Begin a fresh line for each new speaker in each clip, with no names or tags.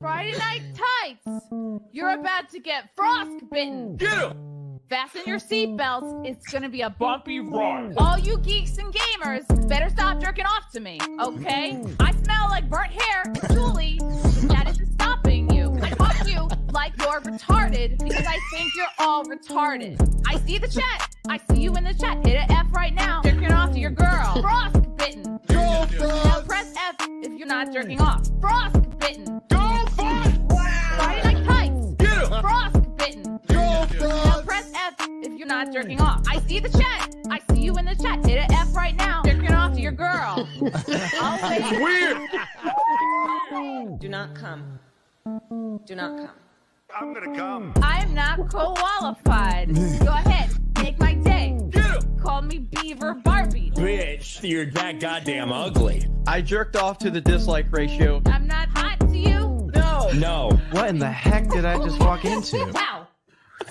Friday night tights. You're about to get frostbitten.
Get him!
Fasten your seatbelts. It's gonna be a bumpy
ride.
All you geeks and gamers better stop jerking off to me, okay? I smell like burnt hair and Julie. That isn't stopping you. I fuck you like you're retarded because I think you're all retarded. I see the chat. I see you in the chat. Hit an F right now. Jerking off to your girl. Frostbitten.
Go,
Now press F if you're not jerking off. Frostbitten.
Go, Frost!
Friday night tights.
Get him!
Frostbitten.
Go,
Now
Frost!
press F if you're not jerking off. I see the chat. I see you in the chat. Hit an F right now. Jerking off to your girl. I'll wait.
Weird!
Do not come. Do not come.
I'm gonna come.
I'm not qualified. Go ahead. Make my day.
Get him!
Call me Beaver Barbie.
Bitch, you're that goddamn ugly.
I jerked off to the dislike ratio.
I'm not hot to you.
No.
No.
What in the heck did I just walk into?
Wow.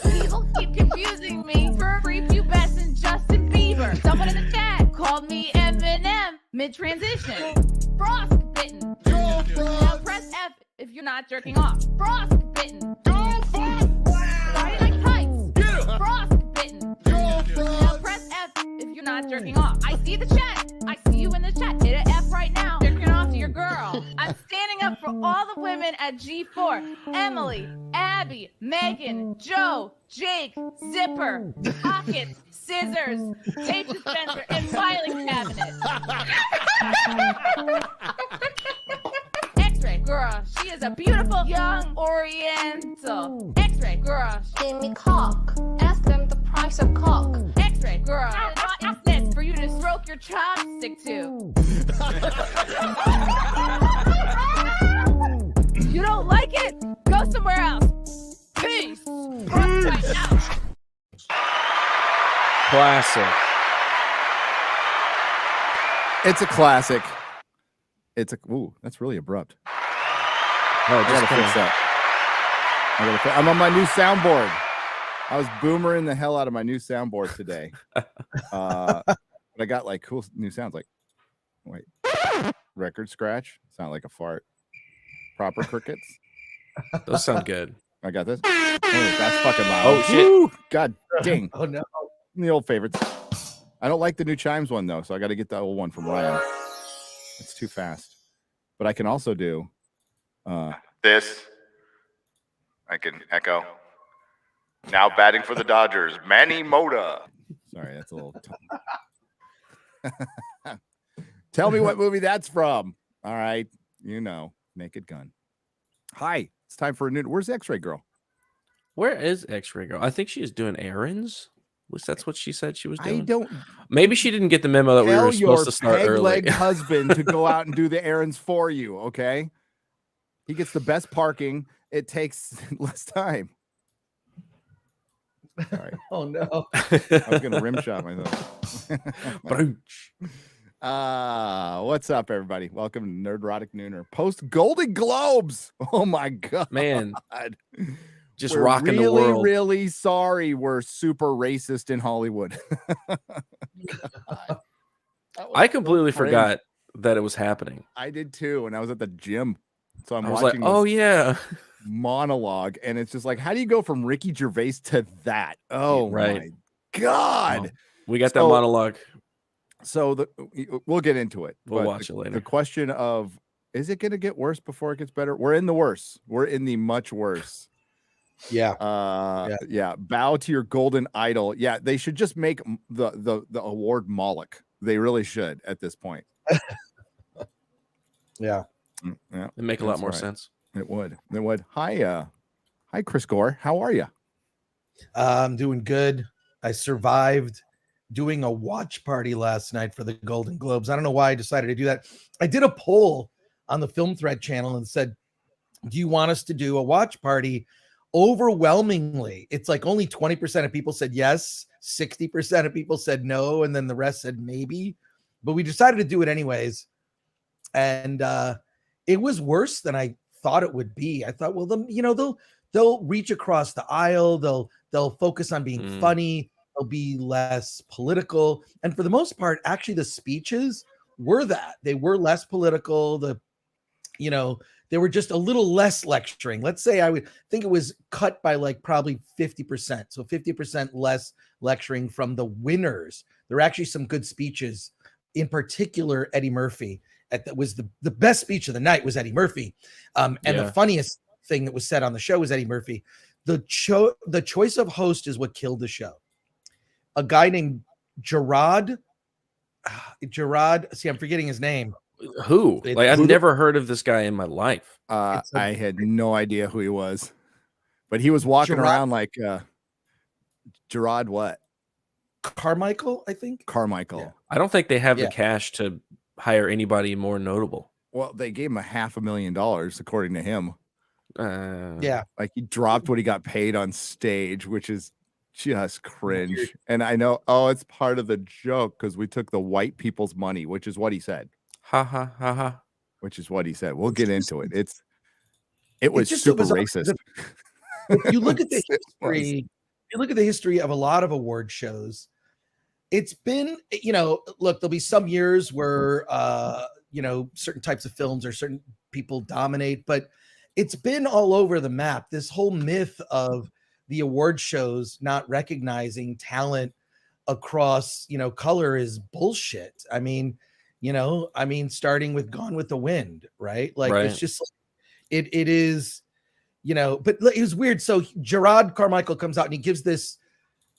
People keep confusing me for prepubescent Justin Bieber. Someone in the chat called me Eminem mid-transition. Frostbitten.
Go,
Now
Frost!
press F if you're not jerking off. Frostbitten.
Go, Frost!
Friday night tights.
Get him!
Frostbitten.
Go,
Now
Frost!
press F if you're not jerking off. I see the chat. I see you in the chat. Hit an F right now. Jerking off to your girl. I'm standing up for all the women at G4. Emily, Abby, Megan, Joe, Jake, Zipper, Pockets, Scissors, Tape Dispenser, and Filing Cabinet. X-Ray girl, she is a beautiful young Oriental. X-Ray girl,
Give me cock. Ask them the price of cock.
X-Ray girl, what is this for you to stroke your chopstick to? You don't like it? Go somewhere else. Peace. Right now.
Classic.
It's a classic. It's a ooh, that's really abrupt. Oh, I gotta fix that. I'm on my new soundboard. I was boomering the hell out of my new soundboard today. But I got like cool new sounds like wait. Record scratch. Sound like a fart. Proper crickets.
Those sound good.
I got this. Oh, that's fucking loud.
Oh, shit.
Woo! God dang.
Oh no.
The old favorites. I don't like the new chimes one though, so I got to get the old one from Ryan. It's too fast. But I can also do
This. I can echo. Now batting for the Dodgers, Manny Mota.
sorry, that's a little Tell me what movie that's from. All right, you know, Naked Gun. Hi, it's time for a new. Where's X-Ray Girl?
Where is X-Ray Girl? I think she is doing errands. At least that's what she said she was doing.
I don't
Maybe she didn't get the memo that we
tell
were
your
supposed to start early.
peg-legged husband to go out and do the errands for you. Okay, he gets the best parking. It takes less time. Sorry,
Oh no.
I was gonna rim shot myself. What's up, everybody? Welcome to Nerdrotic Nooner. Post Golden Globes. Oh my god,
Man, just
we're
rocking
really,
the world.
really sorry. We're super racist in Hollywood.
I completely
crazy.
forgot that it was happening.
I did too, and I was at the gym, so I'm
I was like,
watching
oh
this
yeah.
monologue, and it's just like, how do you go from Ricky Gervais to that? Oh
Right.
my god!
Well, we got that
So-
monologue.
So we'll get into it.
We'll
but
watch it later.
The question of, is it going to get worse before it gets better? We're in the worse. We're in the much worse.
Yeah.
Yeah. Bow to your golden idol. Yeah, they should just make the award Moloch. They really should at this point.
Yeah.
Yeah,
It'd make a lot
that's
more
right.
sense.
It would. It would. Hi, Chris Gore. How are you?
I'm doing good. I survived doing a watch party last night for the Golden Globes. I don't know why I decided to do that. I did a poll on the Film Thread channel and said, do you want us to do a watch party? Overwhelmingly, it's like only 20% of people said yes, 60% of people said no, and then the rest said maybe. But we decided to do it anyways. And it was worse than I thought it would be. I thought, well, they'll reach across the aisle, they'll focus on being funny, they'll be less political. And for the most part, actually the speeches were that. They were less political. They were just a little less lecturing. Let's say I would think it was cut by like probably 50%. So 50% less lecturing from the winners. There were actually some good speeches, in particular, Eddie Murphy. That was the best speech of the night was Eddie Murphy. And the funniest thing that was said on the show was Eddie Murphy. The choice of host is what killed the show. A guy named Gerard. See, I'm forgetting his name.
Who? Like, I've never heard of this guy in my life.
I had no idea who he was, but he was walking around like Gerard what?
Carmichael, I think.
Carmichael.
Yeah.
I don't think they have the cash to hire anybody more notable.
Well, they gave him $500,000 according to him.
Yeah,
like he dropped what he got paid on stage, which is just cringe. And I know, it's part of the joke because we took the white people's money, which is what he said.
Ha ha ha ha.
Which is what he said. We'll get into it. It was just super racist.
If you look at the history, of a lot of award shows, it's been, look, there'll be some years where certain types of films or certain people dominate, but it's been all over the map. This whole myth of the award shows not recognizing talent across, color is bullshit. I mean, starting with Gone with the Wind, right? Like, it's just, it is, but it was weird. So Gerard Carmichael comes out and he gives this,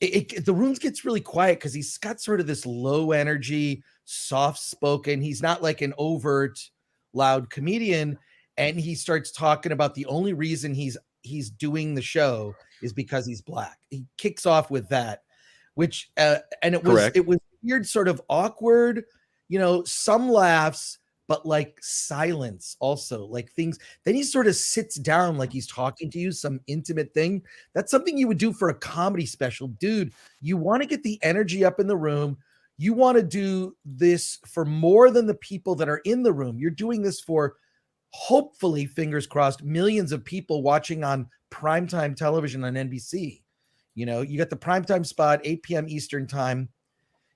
the room gets really quiet because he's got sort of this low energy, soft spoken. He's not like an overt, loud comedian. And he starts talking about the only reason he's doing the show is because he's Black. He kicks off with that, which, and it was weird, sort of awkward, some laughs, but like silence also, like things. Then he sort of sits down like he's talking to you, some intimate thing. That's something you would do for a comedy special. Dude, you want to get the energy up in the room. You want to do this for more than the people that are in the room. You're doing this for, hopefully, fingers crossed, millions of people watching on primetime television on NBC. You got the primetime spot, 8 p.m. Eastern time.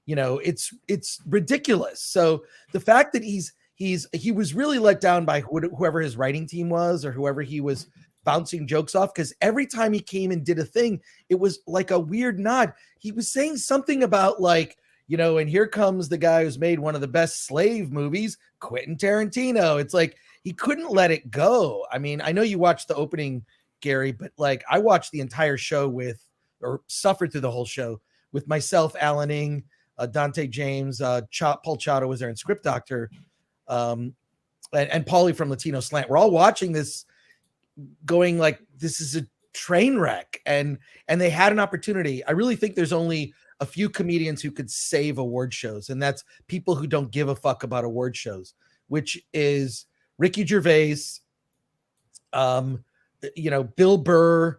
It's ridiculous. So the fact that he was really let down by whoever his writing team was or whoever he was bouncing jokes off, because every time he came and did a thing, it was like a weird nod. He was saying something about like, and here comes the guy who's made one of the best slave movies, Quentin Tarantino. It's like he couldn't let it go. I mean, I know you watched the opening, Gary, but like I watched the entire show or suffered through the whole show with myself, Alan Ing, Dante James, Paul Chado was there, and Script Doctor, and Paulie from Latino Slant. We're all watching this going like, this is a train wreck. And they had an opportunity. I really think there's only a few comedians who could save award shows. And that's people who don't give a fuck about award shows, which is Ricky Gervais, Bill Burr,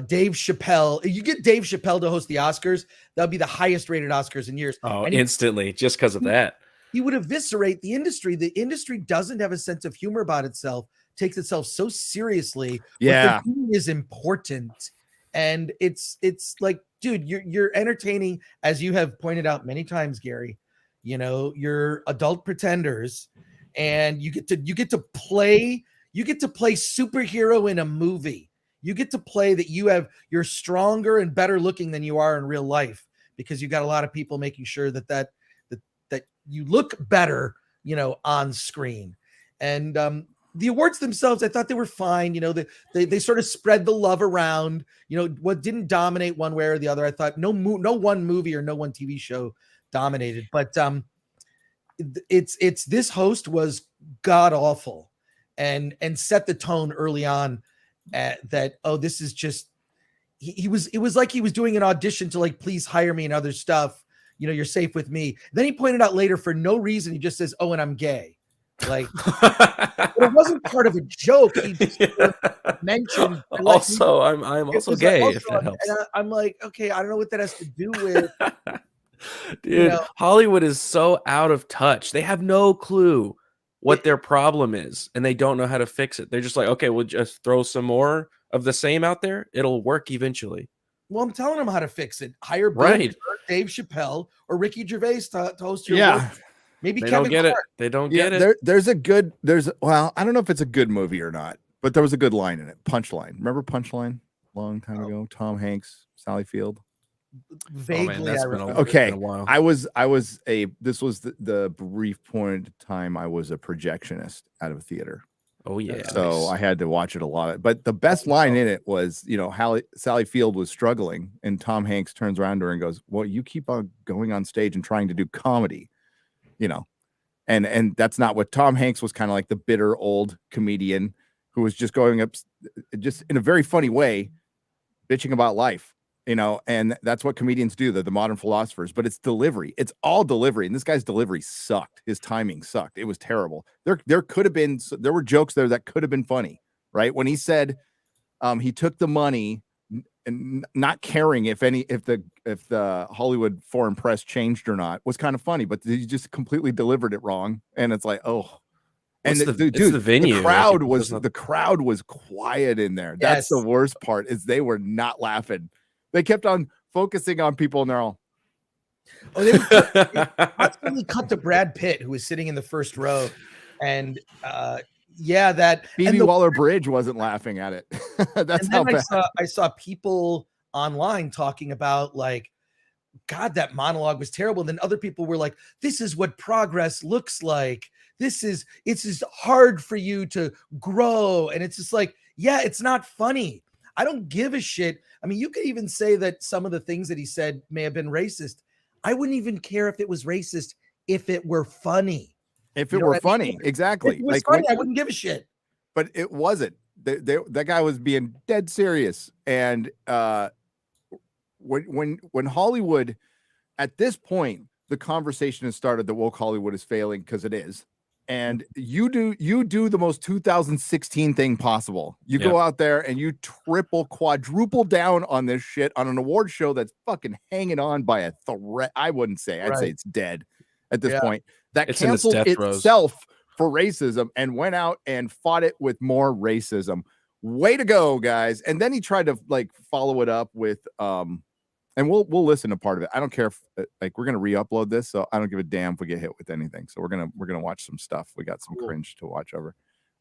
Dave Chappelle. You get Dave Chappelle to host the Oscars, that'll be the highest rated Oscars in years.
Oh, and instantly, just because of that.
He would eviscerate the industry. The industry doesn't have a sense of humor about itself, takes itself so seriously.
Yeah.
What they're doing is important. And it's like, dude, you're entertaining, as you have pointed out many times, Gary. You're adult pretenders, and you get to play superhero in a movie. You get to play that you're stronger and better looking than you are in real life, because you got a lot of people making sure that you look better, on screen. And the awards themselves, I thought they were fine. They sort of spread the love around. What didn't dominate one way or the other. I thought no one movie or no one TV show dominated, but it's this host was god awful, and set the tone early on. That this is just it was like he was doing an audition to like, please hire me and other stuff, you're safe with me. Then he pointed out later, for no reason, he just says, and I'm gay, like it wasn't part of a joke. He just mentioned
also I'm also gay, if that helps.
And I'm like, okay, I don't know what that has to do with
dude. Hollywood is so out of touch. They have no clue what their problem is, and they don't know how to fix it. They're just like, okay, we'll just throw some more of the same out there. It'll work eventually.
Well, I'm telling them how to fix it. Hire Bill Burr, Dave Chappelle, or Ricky Gervais to host your award. Maybe
They
Kevin
don't get it.
Hart.
They don't
Yeah,
get it.
well, I don't know if it's a good movie or not, but there was a good line in it. Punchline. Remember Punchline? Long time ago. Tom Hanks, Sally Field.
Vaguely,
that's
I
been a-
remember.
Okay.
been a while.
This was the brief point of time I was a projectionist out of a theater.
Oh yeah.
So
nice.
I had to watch it a lot. But the best line in it was, Sally Field was struggling, and Tom Hanks turns around to her and goes, "Well, you keep on going on stage and trying to do comedy, and that's not what Tom Hanks was. Kind of like the bitter old comedian who was just going up, just in a very funny way, bitching about life." And that's what comedians do. They're the modern philosophers, but it's delivery. It's all delivery. And this guy's delivery sucked. His timing sucked. It was terrible. There were jokes there that could have been funny, right? When he said he took the money and not caring if the Hollywood foreign press changed or not was kind of funny, but he just completely delivered it wrong. And it's like, oh. And
It's the venue.
the crowd was quiet in there. That's the worst part, is they were not laughing. They kept on focusing on people, and they're all.
Oh, they constantly cut to Brad Pitt, who was sitting in the first row, and that
Phoebe Waller-Bridge wasn't laughing at it. That's how bad.
I saw people online talking about, like, God, that monologue was terrible. And then other people were like, "This is what progress looks like. It's just hard for you to grow," and it's just like, yeah, it's not funny. I don't give a shit. I mean, you could even say that some of the things that he said may have been racist. I wouldn't even care if it was racist if it were funny.
If it were funny, exactly.
If it was funny, I wouldn't give a shit.
But it wasn't. That guy was being dead serious. And when Hollywood, at this point, the conversation has started that woke Hollywood is failing, because it is. And you do the most 2016 thing possible. You go out there and you quadruple down on this shit on an award show that's fucking hanging on by a thread. I'd say it's dead at this point. That
It's
canceled
in its death
itself for racism and went out and fought it with more racism. Way to go, guys. And then he tried to follow it up with and we'll listen to part of it. I don't care if we're gonna re-upload this, so I don't give a damn if we get hit with anything. So we're gonna watch some stuff. We got some cringe to watch over.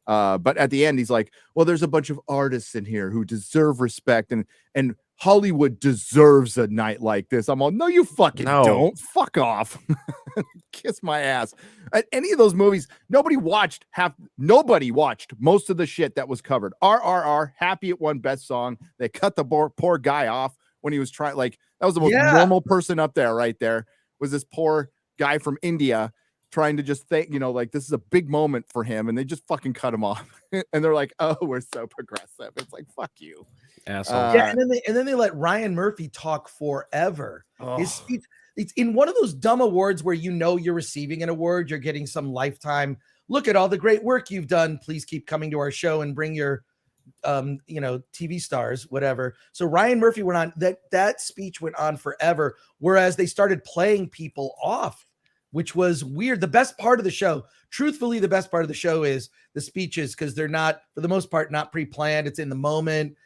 But at the end, he's like, "Well, there's a bunch of artists in here who deserve respect, and Hollywood deserves a night like this." I'm all, "No, you fucking don't. Fuck off. Kiss my ass." At any of those movies, nobody watched most of the shit that was covered. RRR, Happy It won Best Song. They cut the poor guy off when he was trying, that was the most normal person up there, right there, was this poor guy from India trying to just think, this is a big moment for him, and they just fucking cut him off. And they're like, "Oh, we're so progressive." It's like, fuck you,
asshole.
And then they let Ryan Murphy talk forever. His speech, it's in one of those dumb awards where you're receiving an award, you're getting some lifetime, "Look at all the great work you've done. Please keep coming to our show and bring your TV stars," whatever. So Ryan Murphy went on, that speech went on forever, whereas they started playing people off, which was weird. The best part of the show, truthfully, the best part of the show is the speeches, because they're not, for the most part, not pre-planned. It's in the moment.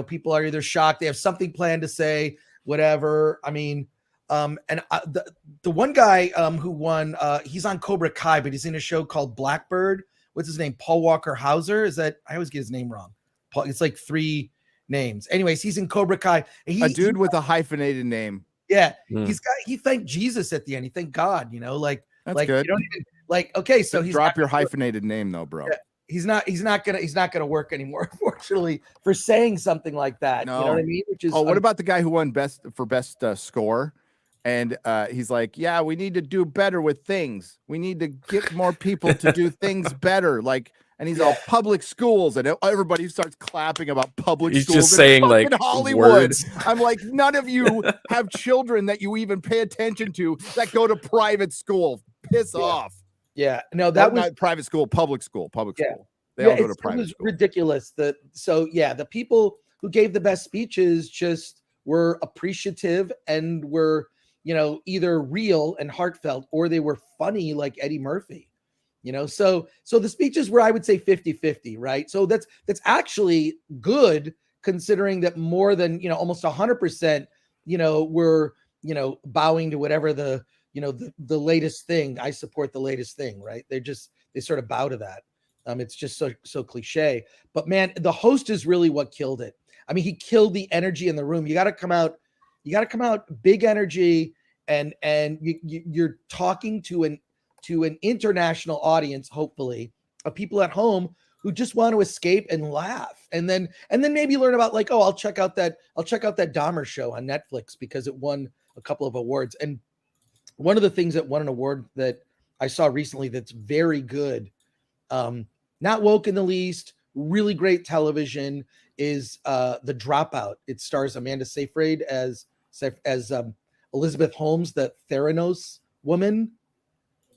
People are either shocked, they have something planned to say, whatever. I mean, the one guy who won, he's on Cobra Kai, but he's in a show called Blackbird. What's his name? Paul Walker Hauser. I always get his name wrong. Paul, it's like 3 names. Anyways, he's in Cobra Kai.
A dude with a hyphenated name.
Yeah, he thanked Jesus at the end. He thanked God.
That's good.
You don't even, okay, so he's
drop your hyphenated name though, bro.
Yeah, he's not gonna work anymore, unfortunately, for saying something like that.
No.
You know what I mean? Which is
what about the guy who won best score? And he's like, "Yeah, we need to do better with things. We need to get more people to do things better." And he's all public schools, and everybody starts clapping about public schools.
He's just saying
Hollywood.
words.
I'm like, none of you have children that you even pay attention to that go to private school. Piss off.
Yeah, no, that was
not private school, public school. They all go to private school.
Ridiculous. The people who gave the best speeches just were appreciative and were, either real and heartfelt, or they were funny like Eddie Murphy. So the speeches were, I would say, 50-50, right? So that's actually good, considering that more than, almost 100%, were, bowing to whatever the the latest thing. I support the latest thing, right? They sort of bow to that. It's just so cliche. But man, the host is really what killed it. I mean, he killed the energy in the room. You got to come out big energy, and you're talking to an international audience, hopefully, of people at home who just want to escape and laugh, and then maybe learn about like, oh, I'll check out that Dahmer show on Netflix because it won a couple of awards. And one of the things that won an award that I saw recently that's very good, not woke in the least, really great television, is The Dropout. It stars Amanda Seyfried as Elizabeth Holmes, the Theranos woman.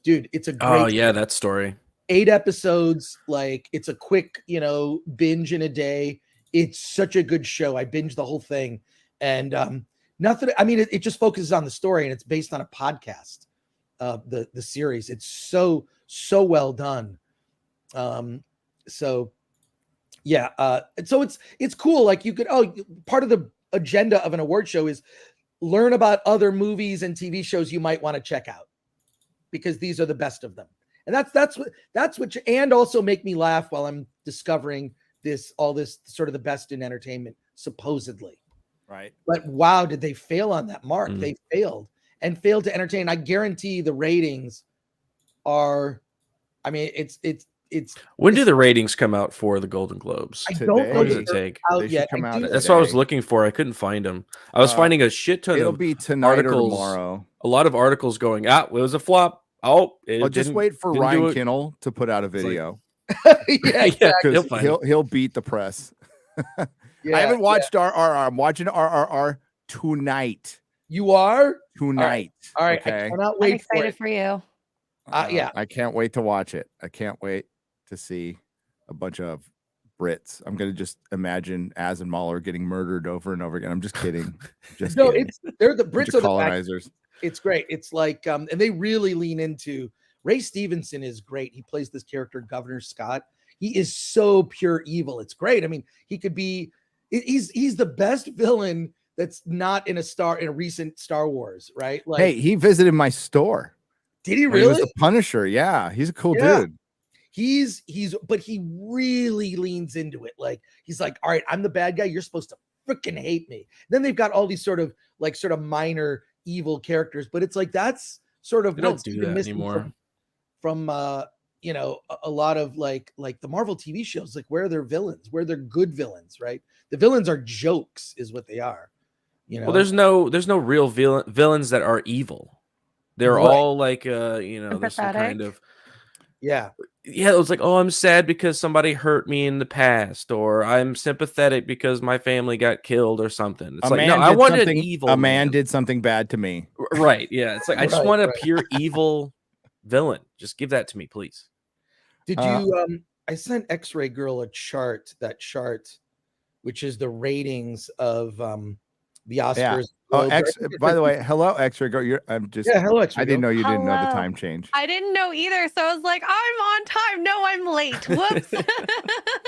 Dude, it's a great.
Oh yeah, that story.
8 episodes, like it's a quick, binge in a day. It's such a good show. I binged the whole thing, and nothing. I mean, it just focuses on the story, and it's based on a podcast. The series, it's so well done. So yeah, so it's cool. Like you could, part of the agenda of an award show is learn about other movies and TV shows you might want to check out, because these are the best of them. And that's what and also make me laugh while I'm discovering all this sort of the best in entertainment, supposedly.
Right.
But wow, did they fail on that mark? They failed to entertain. I guarantee the ratings are, I mean, it's
when do the ratings come out for the Golden Globes?
I don't know.
What does it take?
Out yet.
That's what I was looking for. I couldn't find them. I was finding a shit ton
It'll
of
be tonight
articles,
or tomorrow.
A lot of articles going out. It was a flop. Oh,
well, just wait for Ryan Kinnell to put out a video.
Yeah, exactly.
He'll beat the press.
Yeah,
I haven't watched RRR. I'm watching RRR tonight.
You are?
Tonight.
All right.
Okay.
I cannot
I'm
wait
excited for you.
Yeah.
I can't wait to watch it. I can't wait to see a bunch of Brits. I'm going to just imagine Az and Mahler getting murdered over and over again. I'm just kidding.
They're the Brits are the
colonizers.
It's great. It's like, and they really lean into. Ray Stevenson is great. He plays this character, Governor Scott. He is so pure evil. It's great. I mean, he could be. He's the best villain that's not in a recent Star Wars, right? Like,
hey, he visited my store.
Did he really?
He was the Punisher. Yeah, he's a cool dude.
But he really leans into it. Like, he's like, all right, I'm the bad guy. You're supposed to freaking hate me. Then they've got all these sort of minor evil characters, but it's like that's sort of
don't do that anymore.
From a lot of like the Marvel TV shows, like where are their villains? Where they're good villains, right? The villains are jokes, is what they are.
Well, there's no real villains that are evil. They're all like there's some kind of
yeah.
It was like, oh, I'm sad because somebody hurt me in the past, or I'm sympathetic because my family got killed or something. It's like, no, I wanted an evil.
A man did something bad to me.
Right. Yeah. It's like, I just want a pure evil villain. Just give that to me, please.
Did you I sent X-Ray Girl a chart, which is the ratings of the Oscars.
Yeah. By the way, hello, X-Ray Girl.
Hello, X-Ray
I didn't know you didn't know the
Hello.
time change.
I didn't know either, so I was like, I'm on time. No, I'm late. Whoops.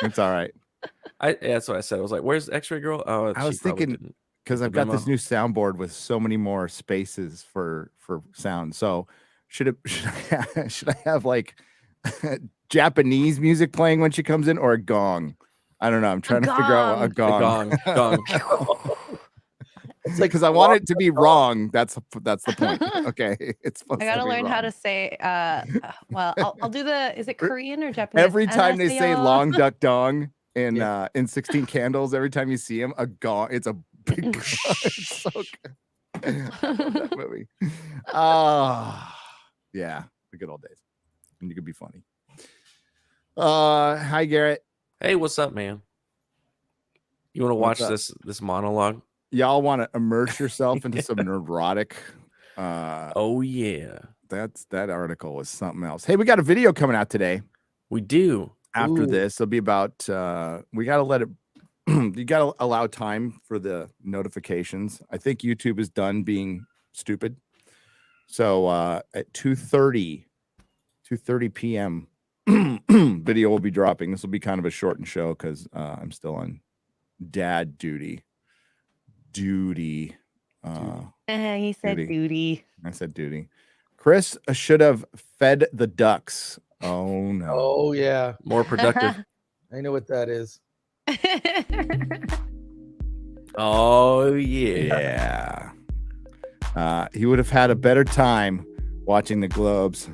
It's all right.
That's what I said. I was like, "Where's X-Ray Girl?" Oh,
I was thinking because I've got this new soundboard with so many more spaces for sound. So should I have like Japanese music playing when she comes in, or a gong? I don't know. I'm trying to figure out a gong.
Gong.
It's like, because I want it to be wrong. That's the point. Okay, it's supposed.
I gotta
to be
learn
wrong.
how to say. Well, I'll do the. Is it Korean or Japanese?
Every time they say
안녕하세요.
"long duck dong" in 16 Candles, every time you see him, a gong. It's a big. Gong. It's so good. I love that movie. Yeah, the good old days. And you could be funny. Hi Garrett.
Hey, what's up, man? You want to watch this monologue?
Y'all want to immerse yourself into some nerdrotic?
Oh yeah,
that article was something else. Hey, we got a video coming out today.
We do.
After this, it'll be about. We gotta let it. You gotta allow time for the notifications. I think YouTube is done being stupid. So at 2:30 p.m. video will be dropping. This will be kind of a shortened show because I'm still on dad duty.
He said duty.
I said duty. Chris should have fed the ducks. Oh no.
Oh yeah,
More productive.
I know what that is.
Oh yeah.
He would have had a better time watching the Globes.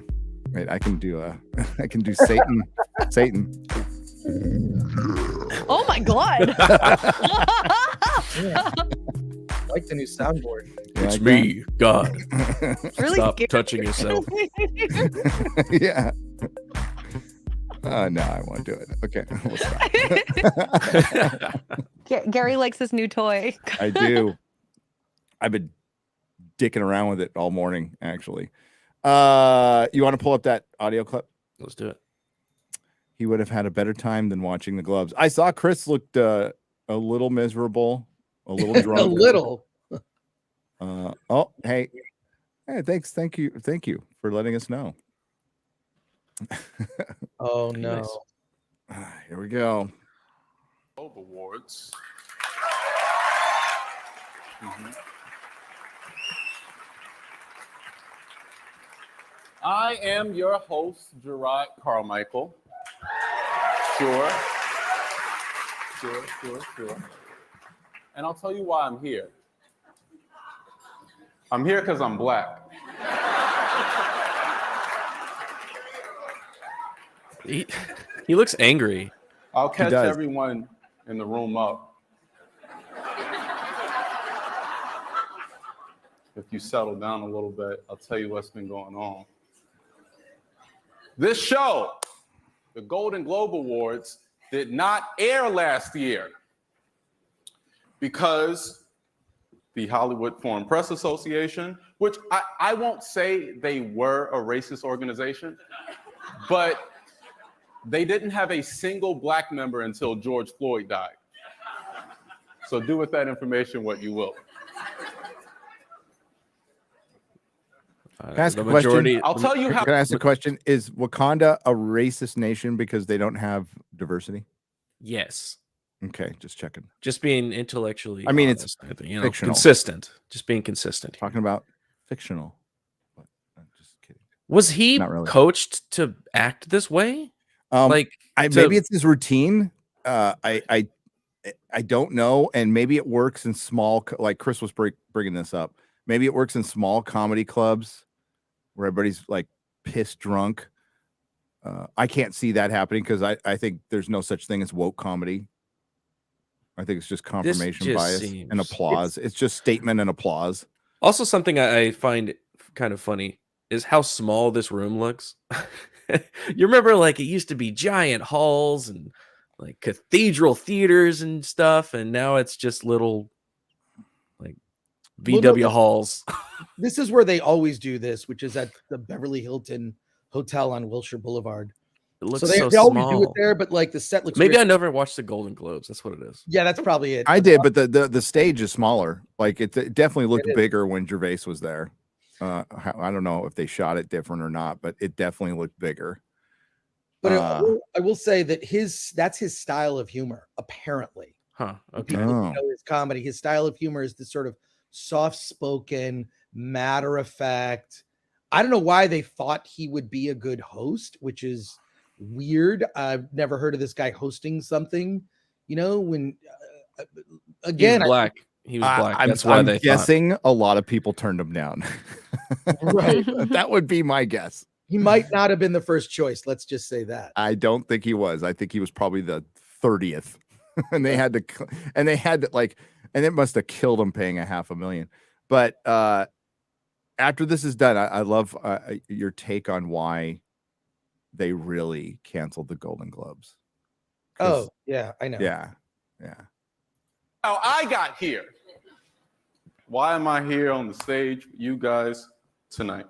Wait, I can do Satan. Satan.
Oh my god.
I like the new soundboard.
It's me, God.
Really
Stop
scary.
touching yourself.
Yeah. No, I won't do it. Okay, we'll stop.
Gary likes this new toy.
I do. I've been dicking around with it all morning, actually. You want to pull up that audio clip?
Let's do it.
He would have had a better time than watching the Globes. I saw Chris looked a little miserable, a little drunk.
A little.
Hey, thanks. Thank you for letting us know.
Oh no.
Nice.
Here we go.
Globe Awards. I am your host, Gerard Carmichael. Sure. And I'll tell you why I'm here. I'm here because I'm black.
He looks angry.
I'll catch
does.
everyone in the room up. If you settle down a little bit, I'll tell you what's been going on. This show, the Golden Globe Awards, did not air last year because the Hollywood Foreign Press Association, which I won't say they were a racist organization, but they didn't have a single black member until George Floyd died. So do with that information what you will.
Can I ask
The
a question?
majority-
I'll tell you how.
Can I ask a question? Is Wakanda a racist nation because they don't have diversity?
Yes.
Okay, just checking.
Just being intellectually.
I mean, it's
honest, I think, you know,
fictional.
consistent. Just being consistent.
Talking about fictional. But I'm just kidding.
Was he
Not really.
coached to act this way? Like,
Maybe it's his routine. I don't know, and maybe it works in small. Like Chris was bringing this up. Maybe it works in small comedy clubs where everybody's like pissed drunk. I can't see that happening because I think there's no such thing as woke comedy. I think it's just confirmation
just
bias and applause. It's just statement and applause.
Also, something I find kind of funny is how small this room looks. You remember, like, it used to be giant halls and like cathedral theaters and stuff, and now it's just little like VW halls.
This is where they always do this, which is at the Beverly Hilton Hotel on Wilshire Boulevard.
It looks
So
so
they always
small.
do it there, but like the set looks
Maybe I
weird.
never watched the Golden Globes. That's what it is.
Yeah, that's probably it.
I did, but the stage is smaller. Like it definitely looked
It is.
bigger when Gervais was there. I don't know if they shot it different or not, but it definitely looked bigger.
But I will say that that's his style of humor, apparently.
Huh.
If
Okay.
people know his comedy. His style of humor is this sort of soft-spoken, matter of fact. I don't know why they thought he would be a good host, which is weird. I've never heard of this guy hosting something. You know, when again,
He was black. He was black.
I'm,
That's why
I'm
they
guessing a lot of people turned him down.
right?
That would be my guess.
He might not have been the first choice. Let's just say that.
I don't think he was. I think he was probably the 30th, and they had to, and it must have killed him paying $500,000. But after this is done, I love your take on why they really canceled the Golden Globes.
Oh yeah, I know.
Yeah.
How I got here. Why am I here on the stage with you guys tonight?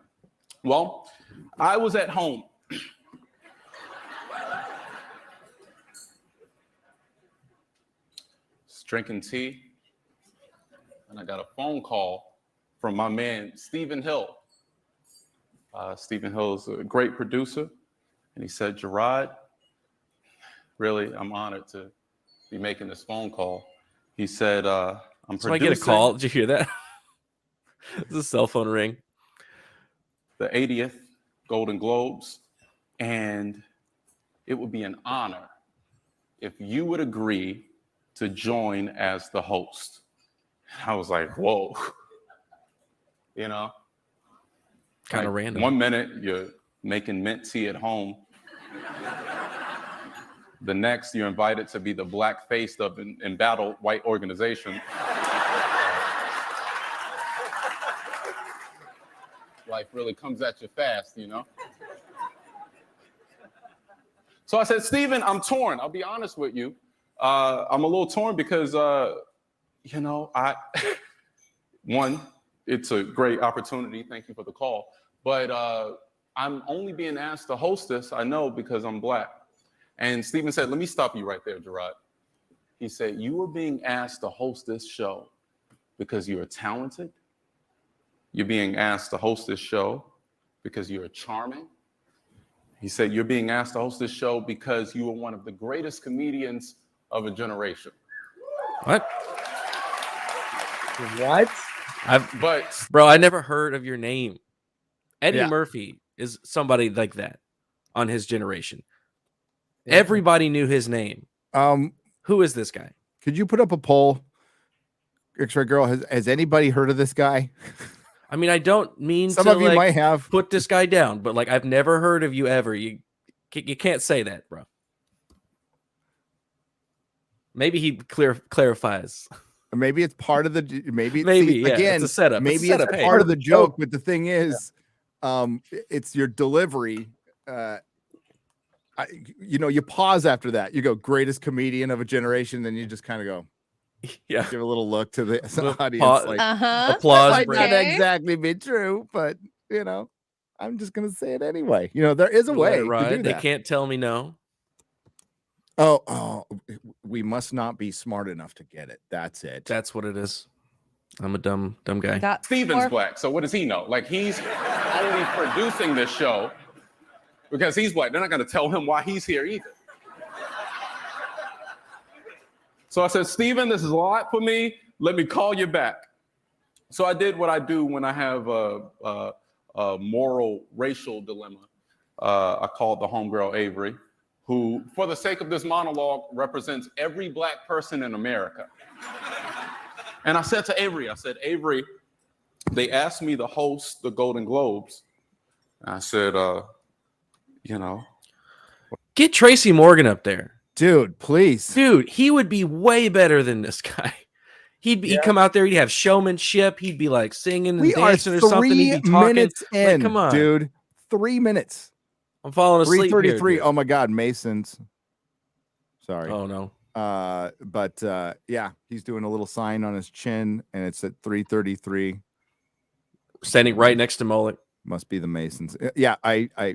Well, I was at home. Just drinking tea, and I got a phone call from my man, Stephen Hill. Stephen Hill is a great producer, and he said, Gerard, really, I'm honored to be making this phone call. He said, I'm
So
producing.
I get a call. Did you hear that? It's a cell phone ring.
the 80th Golden Globes, and it would be an honor if you would agree to join as the host. I was like, whoa. You know?
Kind of
like,
random.
1 minute, you're making mint tea at home. The next, you're invited to be the black face of an embattled white organization. Life really comes at you fast, you know? So I said, Stephen, I'm torn. I'll be honest with you. I'm a little torn because, you know, one, it's a great opportunity. Thank you for the call. But I'm only being asked to host this, I know, because I'm black. And Stephen said, let me stop you right there, Gerard. He said, you were being asked to host this show because you're talented. You're being asked to host this show because you're charming. He said, you're being asked to host this show because you are one of the greatest comedians of a generation.
What?
What?
Bro, I never heard of your name. Eddie
Yeah.
Murphy is somebody like that on his generation. Yeah. Everybody knew his name. Who is this guy?
Could you put up a poll? X-Ray Girl, has anybody heard of this guy?
I mean, I don't mean
some
to
of you
like,
might have
put this guy down, but like I've never heard of you ever. You can't say that, bro. Maybe he clarifies.
Maybe it's part of the maybe
yeah,
again
it's a setup.
Maybe
it's
it's part of the joke, but the thing is, it's your delivery. You know, you pause after that. You go, greatest comedian of a generation, then you just kind of go,
yeah,
give a little look to the audience, like
applause.
Might not exactly be true, but you know, I'm just gonna say it anyway. You know, there is a way to do that.
They can't tell me no.
Oh, we must not be smart enough to get it. That's it.
That's what it is. I'm a dumb guy.
Steven's black, so what does he know? Like, he's only producing this show because he's black. They're not going to tell him why he's here either. So I said, Steven, this is a lot for me. Let me call you back. So I did what I do when I have a moral racial dilemma. I called the homegirl Avery, who, for the sake of this monologue, represents every black person in America. And I said to Avery, Avery, they asked me to host the Golden Globes. I said, you know.
Get Tracy Morgan up there.
Dude, please.
Dude, he would be way better than this guy. He'd come out there, he'd have showmanship, he'd be like singing and dancing or something. He'd be talking.
Minutes in,
like, come on,
dude. 3 minutes.
I'm falling asleep.
3:33. Oh my God, Masons. Sorry.
Oh no.
But yeah, he's doing a little sign on his chin, and it's at 3:33.
Standing right next to Moloch.
Must be the Masons. Yeah,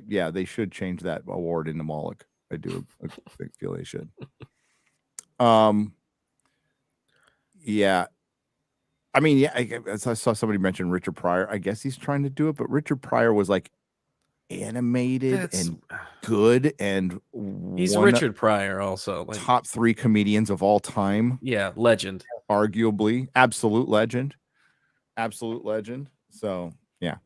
yeah, they should change that award into Moloch. I do. I feel they should. Yeah. I mean, yeah, I saw somebody mention Richard Pryor. I guess he's trying to do it, but Richard Pryor was like animated and good, and
he's Richard Pryor also, like
top 3 comedians of all time.
Yeah, legend.
Arguably, absolute legend. So, yeah.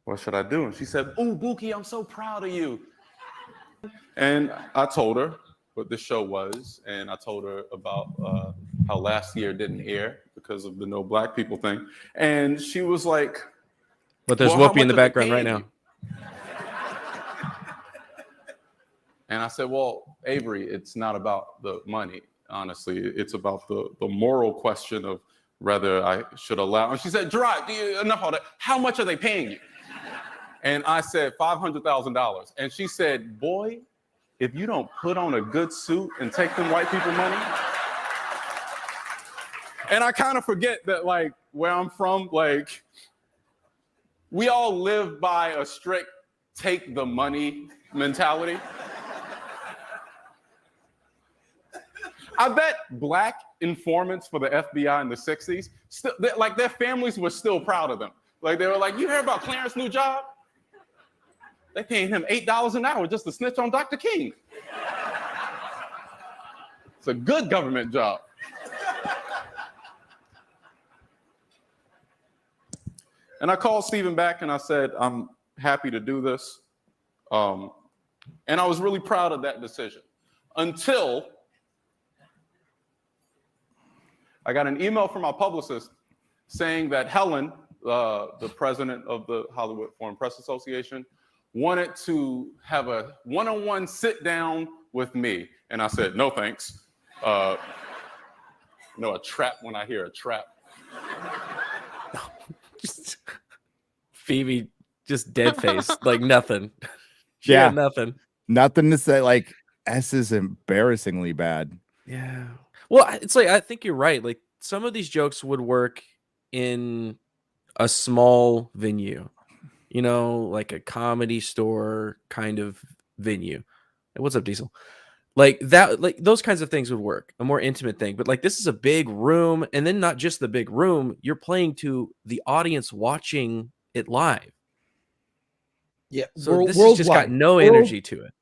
What should I do? And she said, "Ooh, Buki, I'm so proud of you." And I told her what the show was, and I told her about how last year didn't air because of the no black people thing. And she was like,
but there's Whoopi in the background right now.
And I said, well, Avery, it's not about the money, honestly. It's about the moral question of whether I should allow. And she said, Gerard, enough of that. How much are they paying you? And I said, $500,000. And she said, boy, if you don't put on a good suit and take them white people money. And I kind of forget that, like, where I'm from, like, we all live by a strict take the money mentality. I bet black informants for the FBI in the 60s, still, like, their families were still proud of them. Like, they were like, you heard about Clarence's new job? They paying him $8 an hour just to snitch on Dr. King. It's a good government job. And I called Steven back and I said, I'm happy to do this. And I was really proud of that decision until I got an email from my publicist saying that Helen, the president of the Hollywood Foreign Press Association, wanted to have a one-on-one sit down with me. And I said, no, thanks. A trap when I hear a trap.
Just Phoebe, just dead face, like nothing. She
Yeah.
had nothing.
Nothing to say. Like, S is embarrassingly bad.
Yeah. Well, it's like, I think you're right. Like, some of these jokes would work in a small venue, like a comedy store kind of venue. Hey, what's up, Diesel? Like that, like those kinds of things would work, a more intimate thing. But like, this is a big room, and then not just the big room, you're playing to the audience watching it live.
Yeah.
So this has just got no energy to it.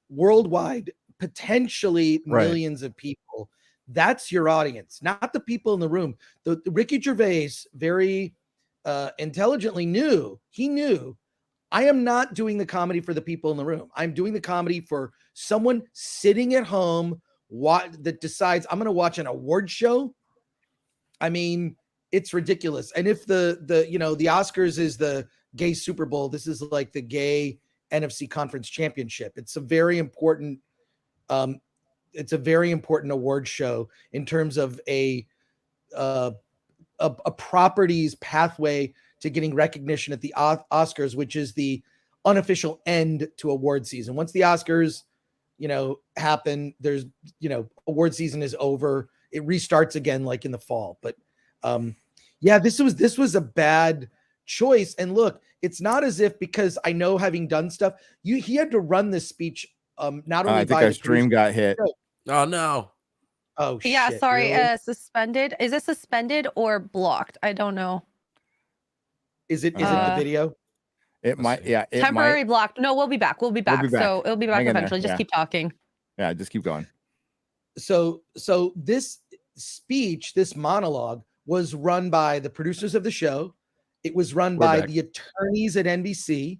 Worldwide, potentially
Right.
millions of people. That's your audience, not the people in the room. The Ricky Gervais very intelligently knew. He knew, I am not doing the comedy for the people in the room. I'm doing the comedy for someone sitting at home that decides I'm going to watch an award show. I mean, it's ridiculous. And if the Oscars is the gay Super Bowl, this is like the gay NFC Conference Championship. It's a very important award show in terms of a property's pathway to getting recognition at the Oscars, which is the unofficial end to award season. Once the Oscars, happen, there's, award season is over. It restarts again, like in the fall. But this was a bad choice. And look, it's not as if, because I know, having done stuff, he had to run this speech. Not only
I think our stream got hit.
Oh no.
Oh
Yeah,
shit,
sorry.
really?
Suspended. Is it suspended or blocked? I don't know.
Is it the video?
It might. Yeah. It
Temporary
might.
blocked. No, we'll be back. We'll be back. So it'll be back
Hang in there,
eventually. Just
yeah.
keep talking.
Yeah. Just keep going.
So this speech, this monologue, was run by the producers of the show. It was run by the attorneys at NBC,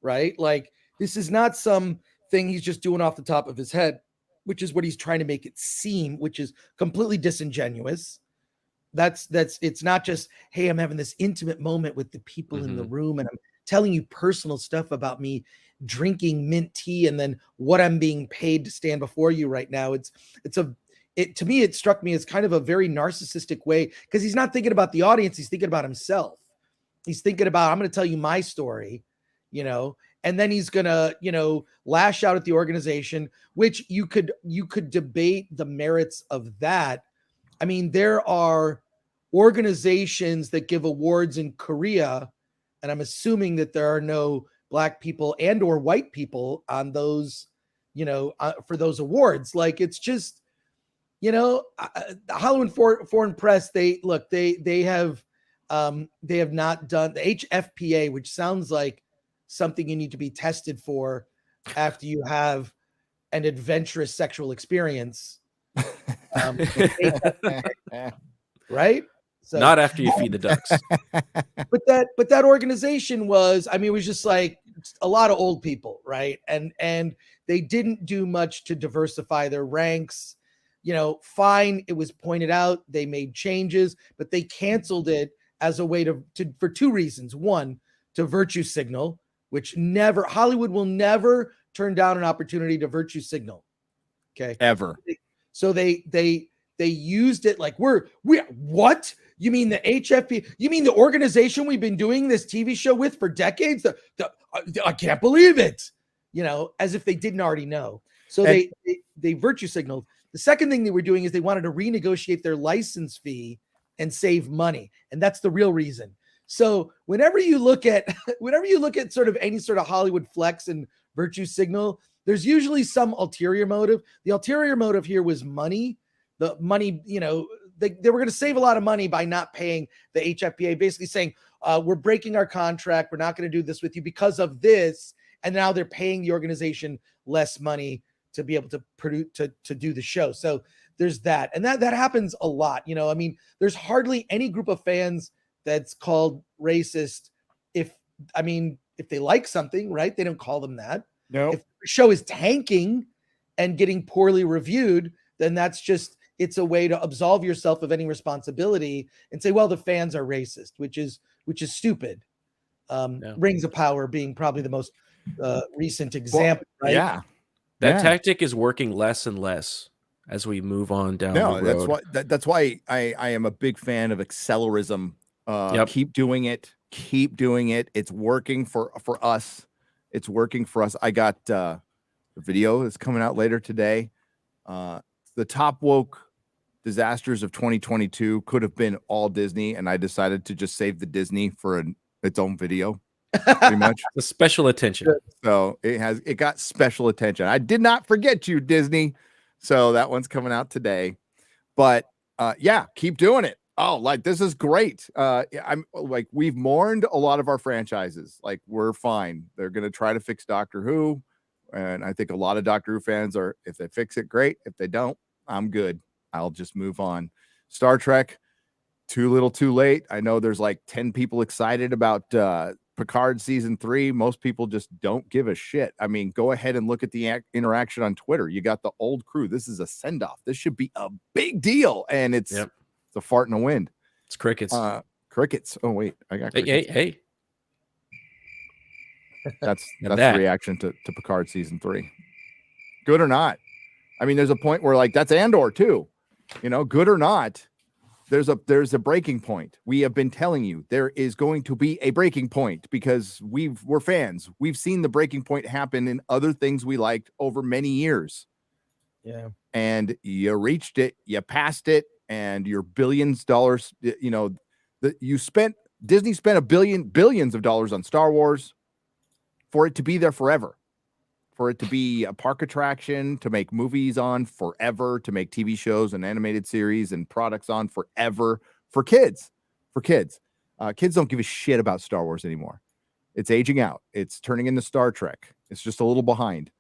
right? Like, this is not some thing he's just doing off the top of his head, which is what he's trying to make it seem, which is completely disingenuous. It's not just, hey, I'm having this intimate moment with the people in the room, and I'm telling you personal stuff about me drinking mint tea and then what I'm being paid to stand before you right now. To me, it struck me as kind of a very narcissistic way, because he's not thinking about the audience. He's thinking about himself. He's thinking about, I'm going to tell you my story, and then he's going to, lash out at the organization, which you could debate the merits of that. I mean, there are organizations that give awards in Korea, and I'm assuming that there are no Black people and or white people on those, for those awards. Like, it's just, the Hollywood Foreign Press, they have not done the HFPA, which sounds like something you need to be tested for after you have an adventurous sexual experience. Right? So,
not after you feed the ducks.
But that organization was, it was just like a lot of old people, right? And they didn't do much to diversify their ranks. Fine, it was pointed out, they made changes, but they canceled it as a way for two reasons. One, to virtue signal, which Hollywood will never turn down an opportunity to virtue signal. Okay.
Ever.
So they used it like, what? You mean the HFP? You mean the organization we've been doing this TV show with for decades? I can't believe it. As if they didn't already know. So they virtue signaled. The second thing they were doing is they wanted to renegotiate their license fee and save money. And that's the real reason. So whenever you look at sort of any sort of Hollywood flex and virtue signal, there's usually some ulterior motive. The ulterior motive here was money. The money, they were going to save a lot of money by not paying the HFPA, basically saying, we're breaking our contract. We're not going to do this with you because of this. And now they're paying the organization less money to be able to produce, to do the show. So there's that. And that happens a lot. There's hardly any group of fans that's called racist if they like something, right? They don't call them that.
No.
If the show is tanking and getting poorly reviewed, then it's a way to absolve yourself of any responsibility and say, well, the fans are racist, which is stupid. Rings of Power being probably the most recent example, right?
Yeah.
That tactic is working less and less as we move on down the road.
That's why I am a big fan of accelerism. Keep doing it. Keep doing it. It's working for us. It's working for us. I got the video that's coming out later today. The top woke disasters of 2022 could have been all Disney, and I decided to just save the Disney for its own video. Pretty much
the special attention.
So it got special attention. I did not forget you, Disney. So that one's coming out today. But keep doing it. Oh, like this is great. I'm like, we've mourned a lot of our franchises. Like, we're fine. They're gonna try to fix Doctor Who. And I think a lot of Doctor Who fans are, if they fix it, great. If they don't, I'm good. I'll just move on. Star Trek, too little, too late. I know there's like 10 people excited about Picard season 3. Most people just don't give a shit. I mean, go ahead and look at the interaction on Twitter. You got the old crew. This is a send-off. This should be a big deal. And it's a fart in the wind.
It's crickets.
Crickets. Oh, wait. I got crickets.
Hey.
That's the reaction to Picard season 3. Good or not. I mean, there's a point where like that's Andor too. You know, good or not, there's a breaking point. We have been telling you there is going to be a breaking point because we're fans. We've seen the breaking point happen in other things we liked over many years.
Yeah.
And you reached it, you passed it, and your billions of dollars, you know, Disney spent billions of dollars on Star Wars for it to be there forever. For it to be a park attraction, to make movies on forever, to make TV shows and animated series and products on forever for kids. Kids don't give a shit about Star Wars anymore. It's aging out. It's turning into Star Trek. It's just a little behind.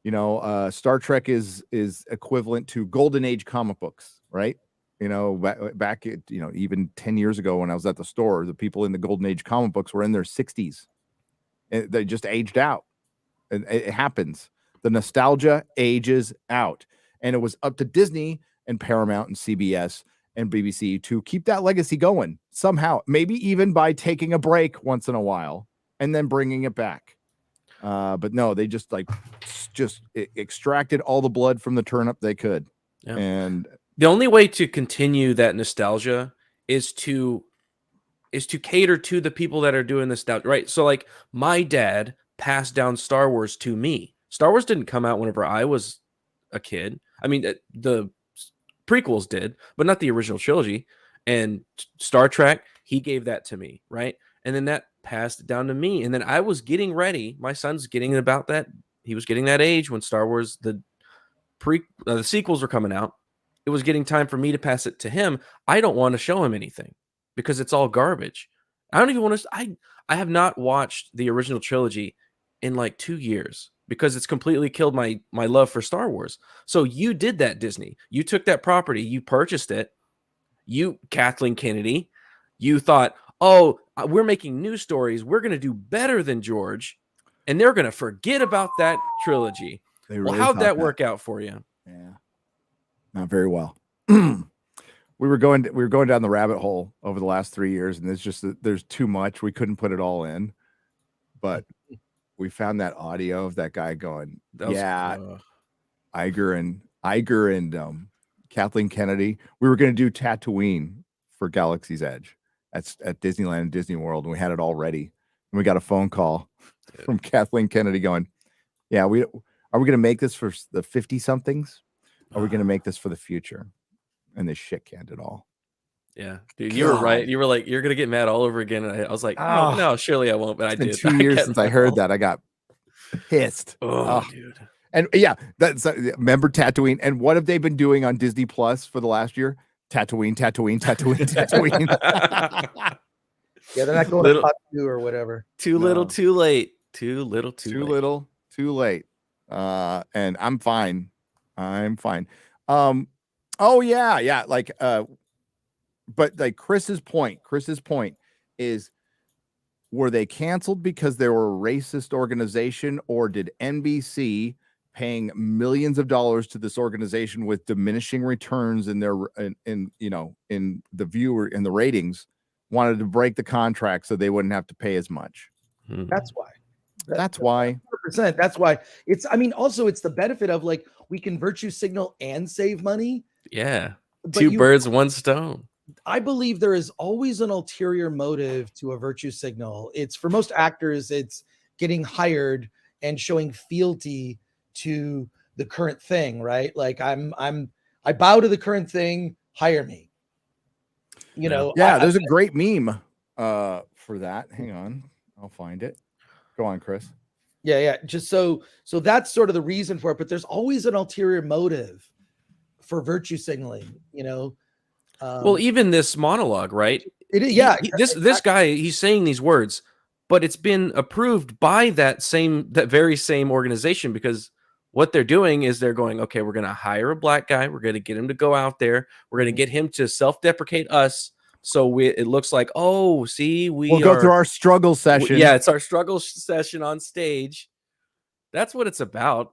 You know, Star Trek is equivalent to Golden Age comic books, right? You know, back at, you know, even 10 years ago when I was at the store, the people in the Golden Age comic books were in their 60s. They just aged out. It happens. The nostalgia ages out. And it was up to Disney and Paramount and CBS and BBC to keep that legacy going somehow, maybe even by taking a break once in a while and then bringing it back. But no, they just extracted all the blood from the turnip they could.
Yeah.
And
the only way to continue that nostalgia is to cater to the people that are doing this now, right? So like my dad passed down Star Wars to me. Star Wars didn't come out whenever I was a kid. I mean, the prequels did, but not the original trilogy. And Star Trek, he gave that to me, right? And then that passed down to me. And then I was getting ready. My son's getting about that. He was getting that age when Star Wars, the sequels were coming out. It was getting time for me to pass it to him. I don't want to show him anything because it's all garbage. I don't even want to. I have not watched the original trilogy in like 2 years because it's completely killed my love for Star Wars. So you did that, Disney. You took that property, you purchased it. You, Kathleen Kennedy, you thought, oh, we're making new stories. We're going to do better than George. And they're going to forget about that trilogy. Well, how'd that work out for you?
Yeah, not very well. We were going down the rabbit hole over the last 3 years, and there's too much. We couldn't put it all in, but we found that audio of that guy going, Iger and Kathleen Kennedy. We were going to do Tatooine for Galaxy's Edge at Disneyland and Disney World, and we had it all ready. And we got a phone call from Kathleen Kennedy going, yeah, are we going to make this for the 50 somethings? Are we going to make this for the future? And they shit canned it all.
Yeah, dude, you were right. You were like, you're gonna get mad all over again. And I was like, oh no, surely I won't. But I did.
2 years since I heard that. I got pissed.
Oh, dude.
And yeah, remember Tatooine. And what have they been doing on Disney Plus for the last year? Tatooine.
Yeah, they're not going to Part 2 or whatever.
Too little, too late. Too little, too
late. And I'm fine. Oh yeah. Like, but like Chris's point is, were they canceled because they were a racist organization, or did NBC paying millions of dollars to this organization with diminishing returns in their in the viewer in the ratings wanted to break the contract so they wouldn't have to pay as much?
That's why.
That's why.
100%. That's why. It's, I mean, also it's the benefit of like we can virtue signal and save money.
Yeah.
But
Two birds, one stone.
I believe there is always an ulterior motive to a virtue signal. It's for most actors, it's getting hired and showing fealty to the current thing, right? Like I bow to the current thing, hire me. You know,
there's a great meme for that. Hang on, I'll find it. Go on, Chris.
Yeah. Just so that's sort of the reason for it, but there's always an ulterior motive for virtue signaling, you know.
Well, even this monologue, right?
It is,
This guy, he's saying these words, but it's been approved by that very same organization, because what they're doing is they're going, okay, we're going to hire a black guy. We're going to get him to go out there. We're going to get him to self-deprecate us. So it looks like, oh, see, we'll
go through our struggle session.
Yeah, it's our struggle session on stage. That's what it's about.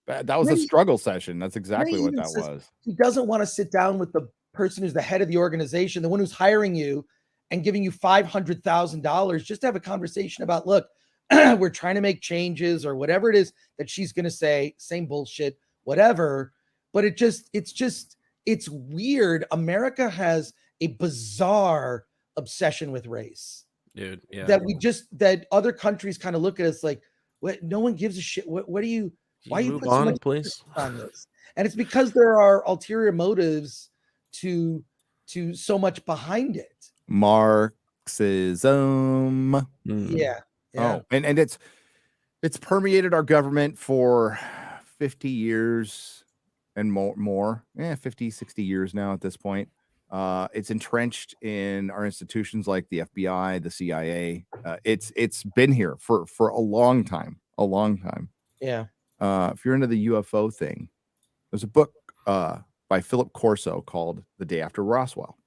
That was a struggle session. That's exactly what that was.
He doesn't want to sit down with the person who's the head of the organization, the one who's hiring you and giving you $500,000 just to have a conversation about, look, we're trying to make changes or whatever it is that she's going to say, same bullshit, whatever. But it's weird. America has a bizarre obsession with race,
dude. Yeah.
That other countries kind of look at us like, what? No one gives a shit. What do you, why you
move
put so
on,
much
please?
On this? And it's because there are ulterior motives to so much behind it.
Marxism.
Yeah.
Oh, and it's permeated our government for 50 years and more. 50, 60 years now at this point. It's entrenched in our institutions like the FBI, the CIA. It's been here for a long time.
Yeah.
If you're into the UFO thing, there's a book by Philip Corso called The Day After Roswell.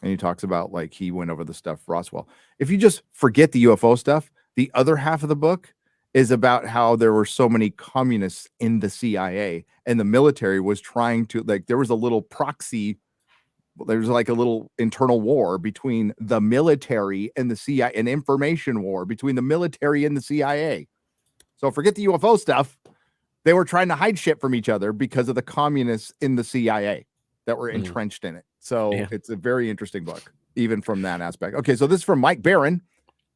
And he talks about, like, he went over the stuff Roswell. If you just forget the UFO stuff, the other half of the book is about how there were so many communists in the CIA, and the military was trying to, like, there was a little proxy, there's like a little internal war between the military and the CIA, an information war between the military and the CIA. So forget the UFO stuff. They were trying to hide shit from each other because of the communists in the CIA that were entrenched in it. So it's a very interesting book, even from that aspect. Okay, so this is from Mike Barron,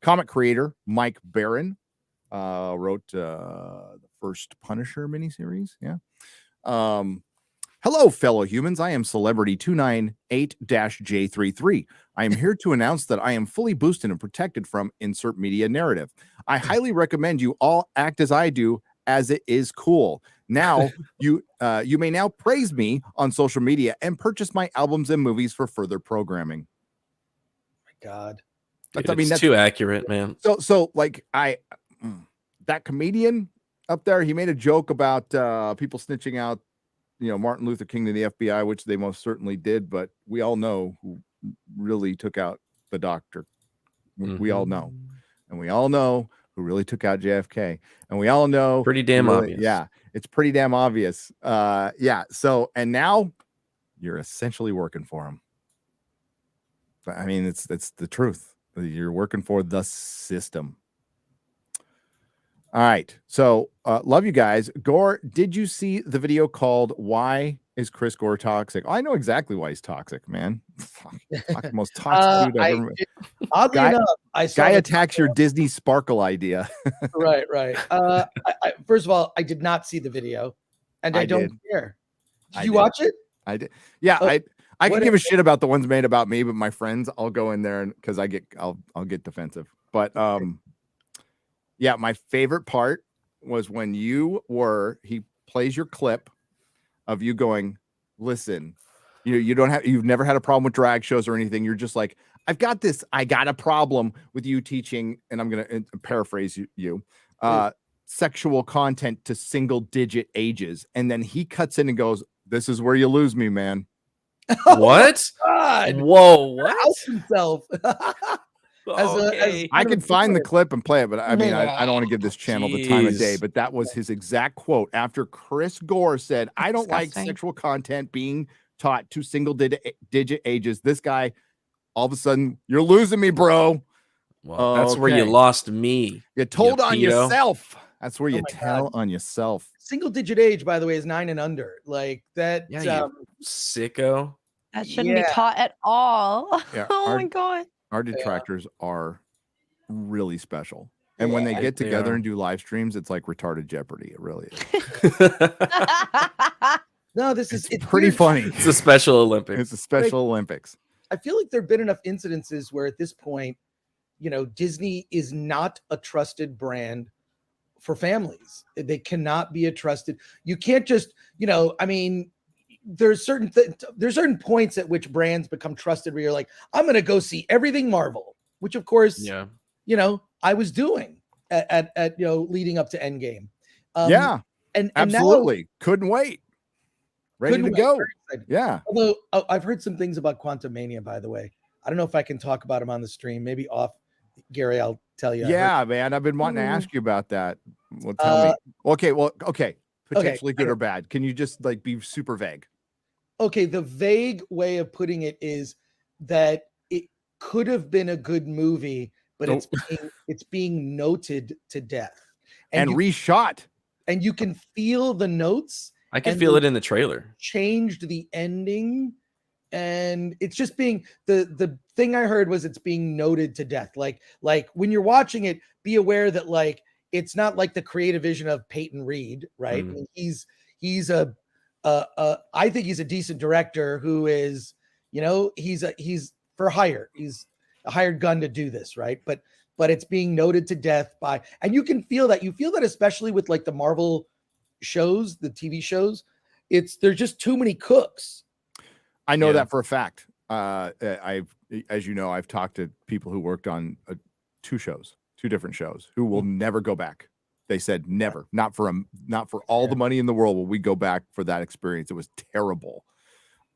comic creator. Mike Barron wrote the first Punisher miniseries. Yeah. Hello, fellow humans. I am Celebrity 298-J33. I am here to announce that I am fully boosted and protected from insert media narrative. I highly recommend you all act as I do, as it is cool. Now, you may now praise me on social media and purchase my albums and movies for further programming.
My God.
Dude, that's too accurate, man.
So like that comedian up there, he made a joke about people snitching out, Martin Luther King to the FBI, which they most certainly did, but we all know who really took out the doctor. We all know. And we all know who really took out JFK. And we all know.
Pretty damn obvious.
Yeah, it's pretty damn obvious. Yeah. So, and now you're essentially working for him. I mean, it's the truth. You're working for the system. All right. So, love you guys. Gore, did you see the video called "Why Is Chris Gore Toxic?" I know exactly why he's toxic, man. The most toxic dude ever.
Oddly enough, I saw
guy attacks your Disney Sparkle idea.
Right. First of all, I did not see the video, and I don't care. Did you watch it?
I did. Yeah, I can give a shit about the ones made about me, but my friends, I'll go in there and because I'll get defensive. But yeah, my favorite part was when he plays your clip of you going, listen, you've never had a problem with drag shows or anything. You're just like, I got a problem with you teaching, and I'm going to paraphrase you, sexual content to single digit ages. And then he cuts in and goes, this is where you lose me, man.
What?
God.
Whoa, what?
Himself.
I could find the clip and play it, but I mean, I don't want to give this channel the time of day, but that was his exact quote after Chris Gore said, I don't like sexual content being taught to single digit ages. This guy, all of a sudden, you're losing me, bro.
Well, that's where you lost me.
You told on yourself. That's where you tell on yourself.
Single digit age, by the way, is 9 and under. Like that.
Yeah, you sicko.
That shouldn't be taught at all.
Yeah,
Oh my God.
Our detractors are really special. And when they get together and do live streams, it's like retarded Jeopardy. It really is.
No, it's
pretty funny.
It's a Special Olympics.
It's a Special Olympics.
I feel like there have been enough incidences where at this point, Disney is not a trusted brand for families. They cannot be a trusted. You can't just, I mean, there's certain points at which brands become trusted where you're like, I'm going to go see everything Marvel, which of course, I was doing at leading up to Endgame. And
absolutely. Now, couldn't wait. Ready to go. Yeah.
Although I've heard some things about Quantum Mania, by the way. I don't know if I can talk about them on the stream. Maybe off, Gary, I'll tell you.
Yeah, man. I've been wanting to ask you about that. Well, tell me. Okay. Potentially good or bad. Can you just be super vague?
Okay, the vague way of putting it is that it could have been a good movie, but it's being noted to death
and reshot.
And you can feel the notes.
I can feel it in the trailer.
Changed the ending, and it's just being the thing I heard was it's being noted to death. Like when you're watching it, be aware that it's not like the creative vision of Peyton Reed, right? I mean, he's I think he's a decent director who is, he's for hire. He's a hired gun to do this, right? But it's being noted to death by, and you can feel that. You feel that especially with the Marvel shows, the TV shows. There's just too many cooks.
I know that for a fact. As you know, I've talked to people who worked on two different shows, who will never go back. They said never, not for all the money in the world will we go back for that experience. It was terrible.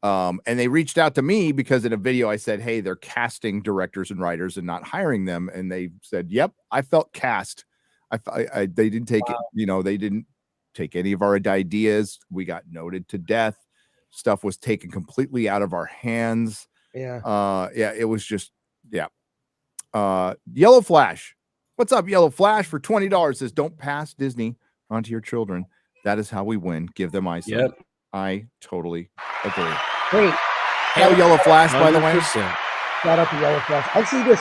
And they reached out to me because in a video I said, hey, they're casting directors and writers and not hiring them. And they said, yep, I felt cast. They didn't take it, they didn't take any of our ideas. We got noted to death. Stuff was taken completely out of our hands. It was just, Yellow Flash. What's up, Yellow Flash? For $20 says, don't pass Disney onto your children. That is how we win. Give them eyesight.
Yep.
I totally agree.
Great.
Hail Yellow Flash, by the way.
Shout out to Yellow Flash. I see this,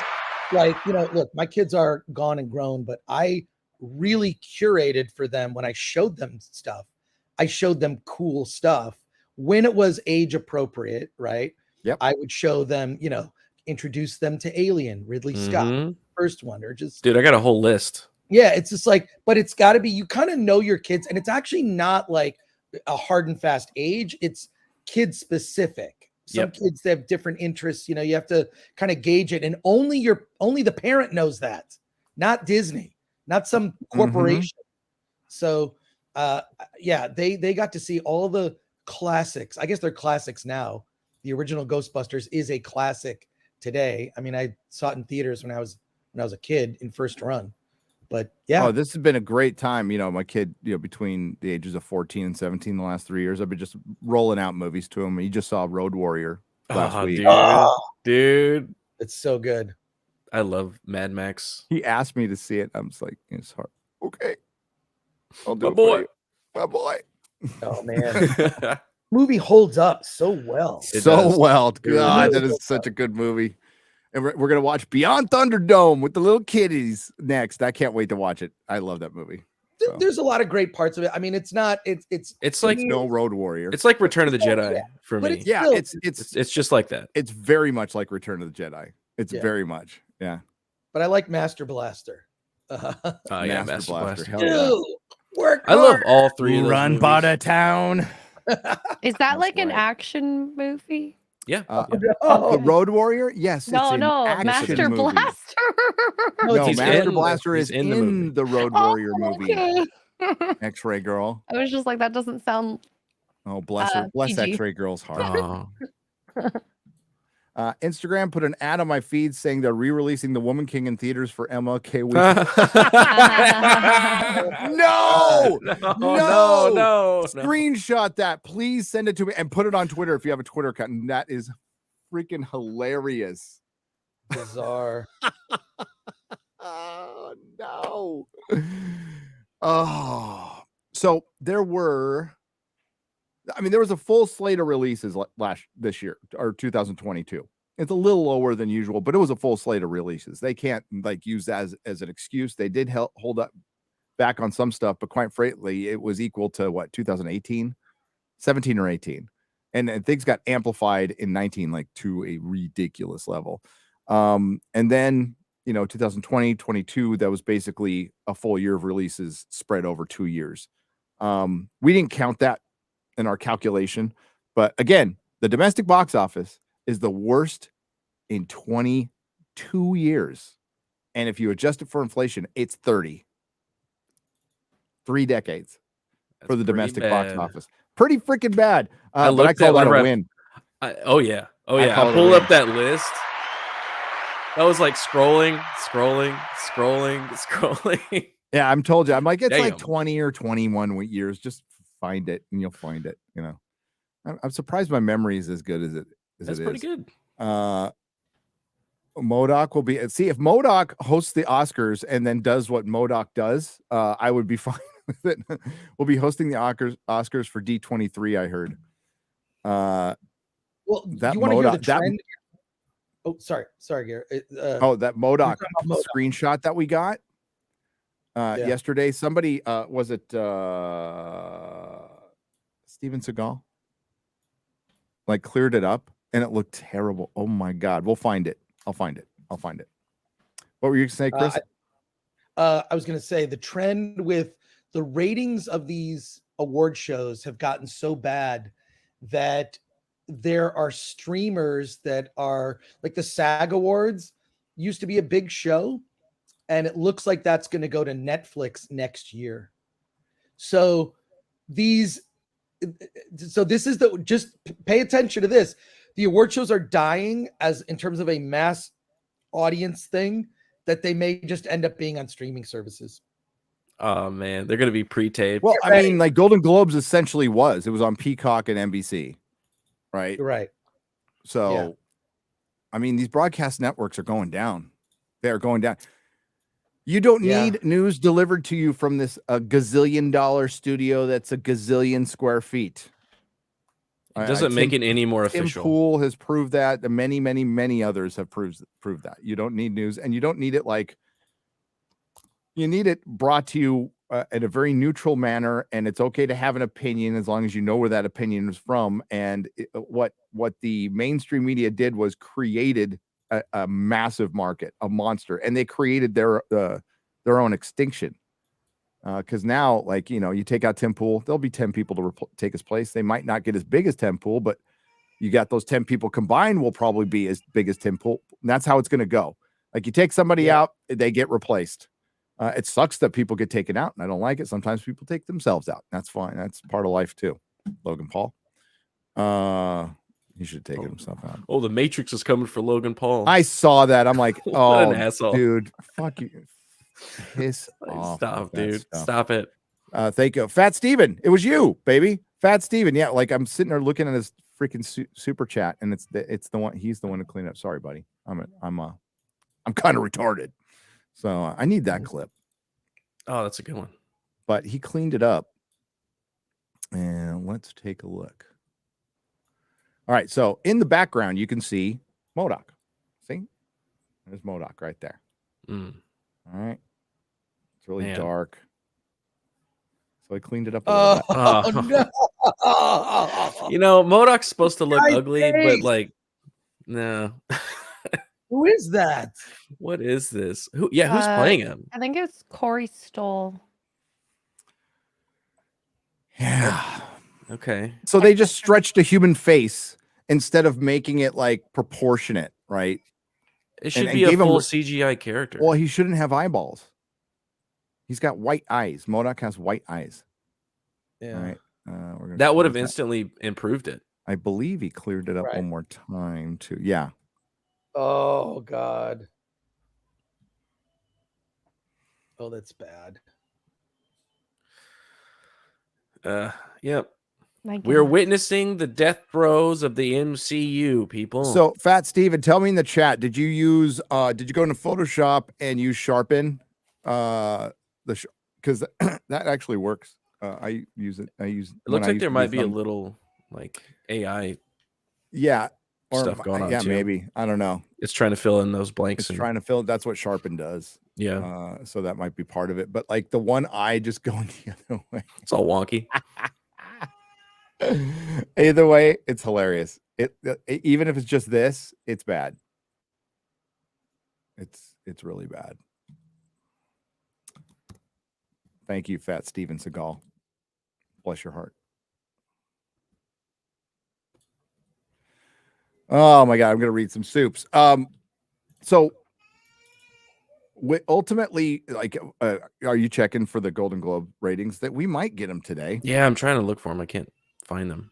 look, my kids are gone and grown, but I really curated for them when I showed them stuff. I showed them cool stuff when it was age appropriate, right?
Yep.
I would show them, introduce them to Alien, Ridley Scott, first one, or just
dude, I got a whole list.
Yeah, it's just but it's got to be, you kind of know your kids, and it's actually not like a hard and fast age. It's kid specific. Some kids have different interests. You have to kind of gauge it, and only the parent knows that, not Disney, not some corporation. So, they got to see all the classics. I guess they're classics now. The original Ghostbusters is a classic today. I mean, I saw it in theaters when I was a kid in first run. But
this has been a great time. My kid, between the ages of 14 and 17, the last 3 years, I've been just rolling out movies to him. He just saw Road Warrior last week.
Dude,
it's so good.
I love Mad Max.
He asked me to see it. I was like, it's hard. Okay, I'll do
my
it
boy.
for you. My boy.
Oh man, movie holds up so well.
Well. God, that is such a good movie. And we're going to watch Beyond Thunderdome with the little kiddies next. I can't wait to watch it. I love that movie.
There's a lot of great parts of it. I mean, it's
like no Road Warrior.
It's like Return of the Jedi for me.
It's
just like that.
It's very much like Return of the Jedi. It's very much. Yeah.
But I like Master Blaster.
Master Blaster. Hell
work
I love all three of those
Run
movies.
by the town.
Is that like an action movie?
Yeah.
The Road Warrior? Yes.
No,
it's an action
Master
movie.
Blaster.
No,
he's
Master
in-
Blaster is
he's in the
in
movie.
the Road Warrior movie.
Okay.
X-Ray Girl.
I was just like, that doesn't sound.
Oh, bless her. Bless
PG.
X-Ray Girl's heart.
Oh.
Instagram put an ad on my feed saying they're re-releasing The Woman King in theaters for MLK week. No!
No.
Screenshot that. Please send it to me and put it on Twitter if you have a Twitter account. And that is freaking hilarious.
Bizarre.
Oh, no. Oh. So there was a full slate of releases this year or 2022. It's a little lower than usual, but it was a full slate of releases. They can't use that as an excuse. They did hold up back on some stuff, but quite frankly, it was equal to what, 2018, 17 or 18. And things got amplified in 19, to a ridiculous level. And then, 2020, 22, that was basically a full year of releases spread over 2 years. We didn't count that in our calculation, but again, the domestic box office is the worst in 22 years. And if you adjust it for inflation, it's 30. 3 decades for the domestic box office. Pretty freaking bad. But I call that a win.
Oh yeah. I pulled up that list. That was like scrolling.
Yeah, I'm told you. I'm like, it's like 20 or 21 years. Just find it and you'll find it. I'm surprised my memory is as good as it is.
That's pretty good.
MODOK will be, see, if MODOK hosts the Oscars and then does what MODOK does, I would be fine with it. We'll be hosting the Oscars for D23, I heard.
Well,
that
you want to hear the
MODOK,
trend? Sorry, Gary.
that MODOK screenshot that we got yesterday. Somebody, was it Steven Seagal? Cleared it up and it looked terrible. Oh my God. We'll find it. I'll find it. What were you going to say, Chris?
I was going to say the trend with the ratings of these award shows have gotten so bad that there are streamers that are like the SAG Awards used to be a big show, and it looks like that's going to go to Netflix next year. So this is just pay attention to this. The award shows are dying in terms of a mass audience thing, that they may just end up being on streaming services.
Oh man, they're going to be pre-taped.
Well, I mean, Golden Globes essentially it was on Peacock and NBC, right?
Right.
So,
yeah.
I mean, these broadcast networks are going down. They are going down. You don't need news delivered to you from this $1 gazillion studio that's a gazillion square feet.
It doesn't make it any more official.
Tim Pool has proved that. Many, many, many others have proved that. You don't need news, and you don't need it you need it brought to you in a very neutral manner, and it's okay to have an opinion as long as you know where that opinion is from. And what the mainstream media did was created a massive market, a monster, and they created their own extinction. Because now, you take out Tim Pool, there'll be 10 people to take his place. They might not get as big as Tim Pool, but you got those 10 people combined will probably be as big as Tim Pool. And that's how it's going to go. You take somebody out, they get replaced. It sucks that people get taken out, and I don't like it. Sometimes people take themselves out. That's fine. That's part of life too. Logan Paul. He should have taken himself out.
Oh, the Matrix is coming for Logan Paul.
I saw that. I'm like, oh,
an asshole.
Dude, fuck you. Piss off.
Stop, dude. Stop it.
Thank you. Fat Steven. It was you, baby. Fat Steven. Yeah, I'm sitting there looking at his freaking super chat, and it's the one. He's the one to clean up. Sorry, buddy. I'm kind of retarded. So I need that clip.
Oh, that's a good one.
But he cleaned it up. And let's take a look. All right. So in the background, you can see MODOK. See? There's MODOK right there.
Mm.
All right. It's really dark. So I cleaned it up a little bit.
No.
MODOK's supposed to look ugly, but no.
Who is that?
What is this? Who's playing him?
I think it's Corey Stoll.
Yeah.
Okay.
So they just stretched a human face instead of making it proportionate, right?
It should be a full CGI character.
Well, he shouldn't have eyeballs. He's got white eyes. MODOK has white eyes.
Yeah.
All right.
That would have instantly improved it.
I believe he cleared it up one more time too. Yeah.
Oh God. Oh, that's bad.
Yep.
My
We're
goodness.
witnessing the death throes of the MCU, people.
So, Fat Steven, tell me in the chat, did you go into Photoshop and use Sharpen? Because that actually works. I use it.
It looks like there might be a little like AI stuff going on too.
Maybe. I don't know.
It's trying to fill in those blanks.
It's trying to fill. That's what Sharpen does.
Yeah.
So that might be part of it. But like the one eye just going the other way.
It's all wonky.
Either way, it's hilarious. Even if it's just this, it's bad. It's really bad. Thank you, Fat Steven Seagal. Bless your heart. Oh my God, I'm gonna read some soups. So ultimately, like, are you checking for the Golden Globe ratings? That we might get them today.
Yeah, I'm trying to look for them. I can't find them.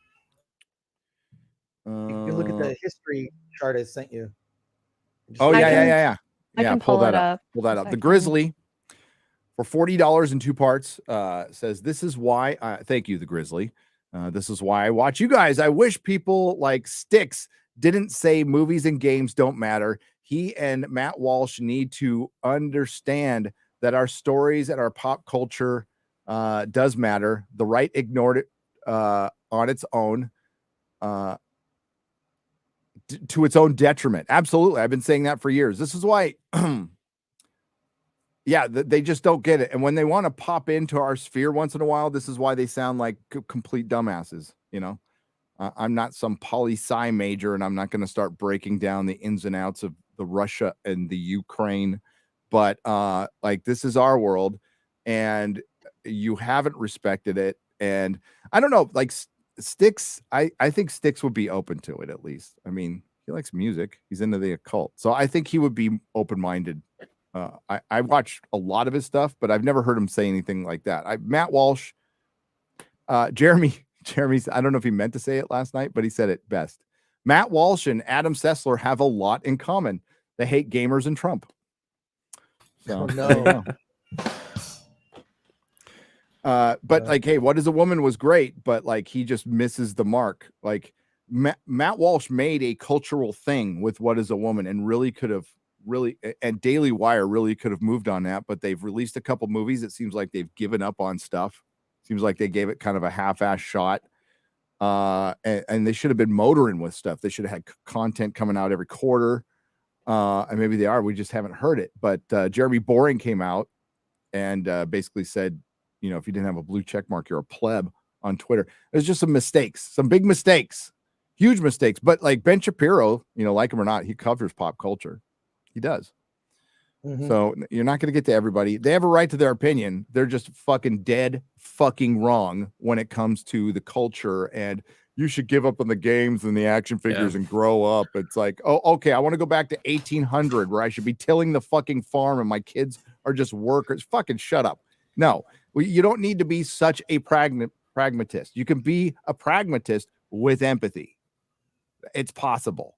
You can look at the history chart I sent you.
Oh yeah.
I can pull
that
it up.
Pull that
if
up.
I
The
can.
Grizzly for $40 in 2 parts says, "This is why." Thank you, the Grizzly. This is why I watch you guys. I wish people like Sticks didn't say movies and games don't matter. He and Matt Walsh need to understand that our stories and our pop culture does matter. The right ignored it on its own. To its own detriment. Absolutely. I've been saying that for years. This is why, they just don't get it. And when they want to pop into our sphere once in a while, this is why they sound like complete dumbasses. You know, I'm not some poli-sci major, and I'm not going to start breaking down the ins and outs of the Russia and the Ukraine. But like, this is our world, and you haven't respected it. And I don't know, like, Sticks, I think Sticks would be open to it, at least. I mean, he likes music. He's into the occult. So I think he would be open-minded. I watch a lot of his stuff, but I've never heard him say anything like that. Matt Walsh, Jeremy's, I don't know if he meant to say it last night, but he said it best. Matt Walsh and Adam Sessler have a lot in common. They hate gamers and Trump. So,
no.
But like, hey, What is a Woman was great, but like, he just misses the mark. Like, Matt Walsh made a cultural thing with What is a Woman, and really could have and Daily Wire really could have moved on that, but they've released a couple movies. It seems like they've given up on stuff. Seems like they gave it kind of a half-ass shot. And they should have been motoring with stuff. They should have had content coming out every quarter. And maybe they are. We just haven't heard it. But Jeremy Boring came out and basically said, you know, if you didn't have a blue check mark, you're a pleb on Twitter. There's just some mistakes, some big mistakes, huge mistakes. But like Ben Shapiro, you know, like him or not, he covers pop culture. He does. Mm-hmm. So you're not going to get to everybody. They have a right to their opinion. They're just fucking dead fucking wrong when it comes to the culture. And you should give up on the games and the action figures and grow up. It's like, oh, okay, I want to go back to 1800 where I should be tilling the fucking farm and my kids are just workers. Fucking shut up. No, you don't need to be such a pragmatist. You can be a pragmatist with empathy. It's possible.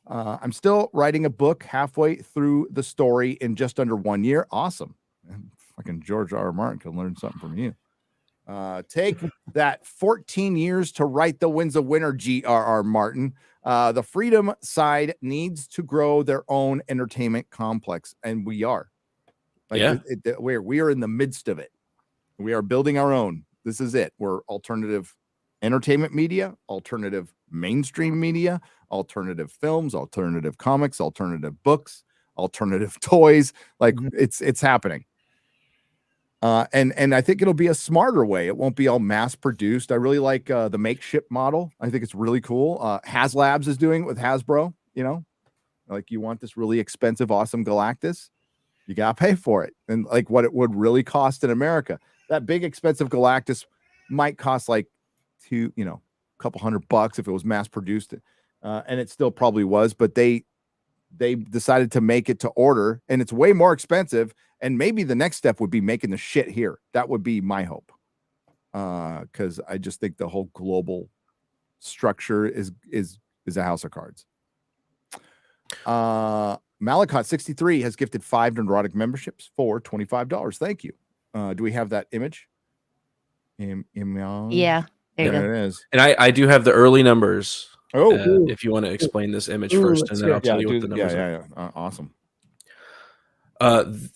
I'm still writing a book halfway through the story in just under 1 year. Awesome. And fucking George R. R. Martin can learn something from you. Take that 14 years to write The Winds of Winter, G.R.R. Martin. The freedom side needs to grow their own entertainment complex, and we are. Like, we are in the midst of it. We are building our own. This is it. We're alternative entertainment media, alternative mainstream media, alternative films, alternative comics, alternative books, alternative toys. Like, it's happening. And I think it'll be a smarter way. It won't be all mass produced. I really like the makeshift model. I think it's really cool. HasLabs is doing it with Hasbro. You know, like, you want this really expensive, awesome Galactus, you gotta pay for it. And like, what it would really cost in America, that big expensive Galactus might cost like a couple $100 if it was mass produced, and it still probably was. But they decided to make it to order, and it's way more expensive. And maybe the next step would be making the shit here. That would be my hope, because I just think the whole global structure is a house of cards. Malakot 63 has gifted 5 Nerdrotic memberships for $25. Thank you. Do we have that image?
Yeah.
There it is.
And I do have the early numbers.
Oh,
if you want to explain this image
Ooh,
first,
let's
and then
hear
I'll
it.
tell you what the numbers are.
Yeah. Awesome.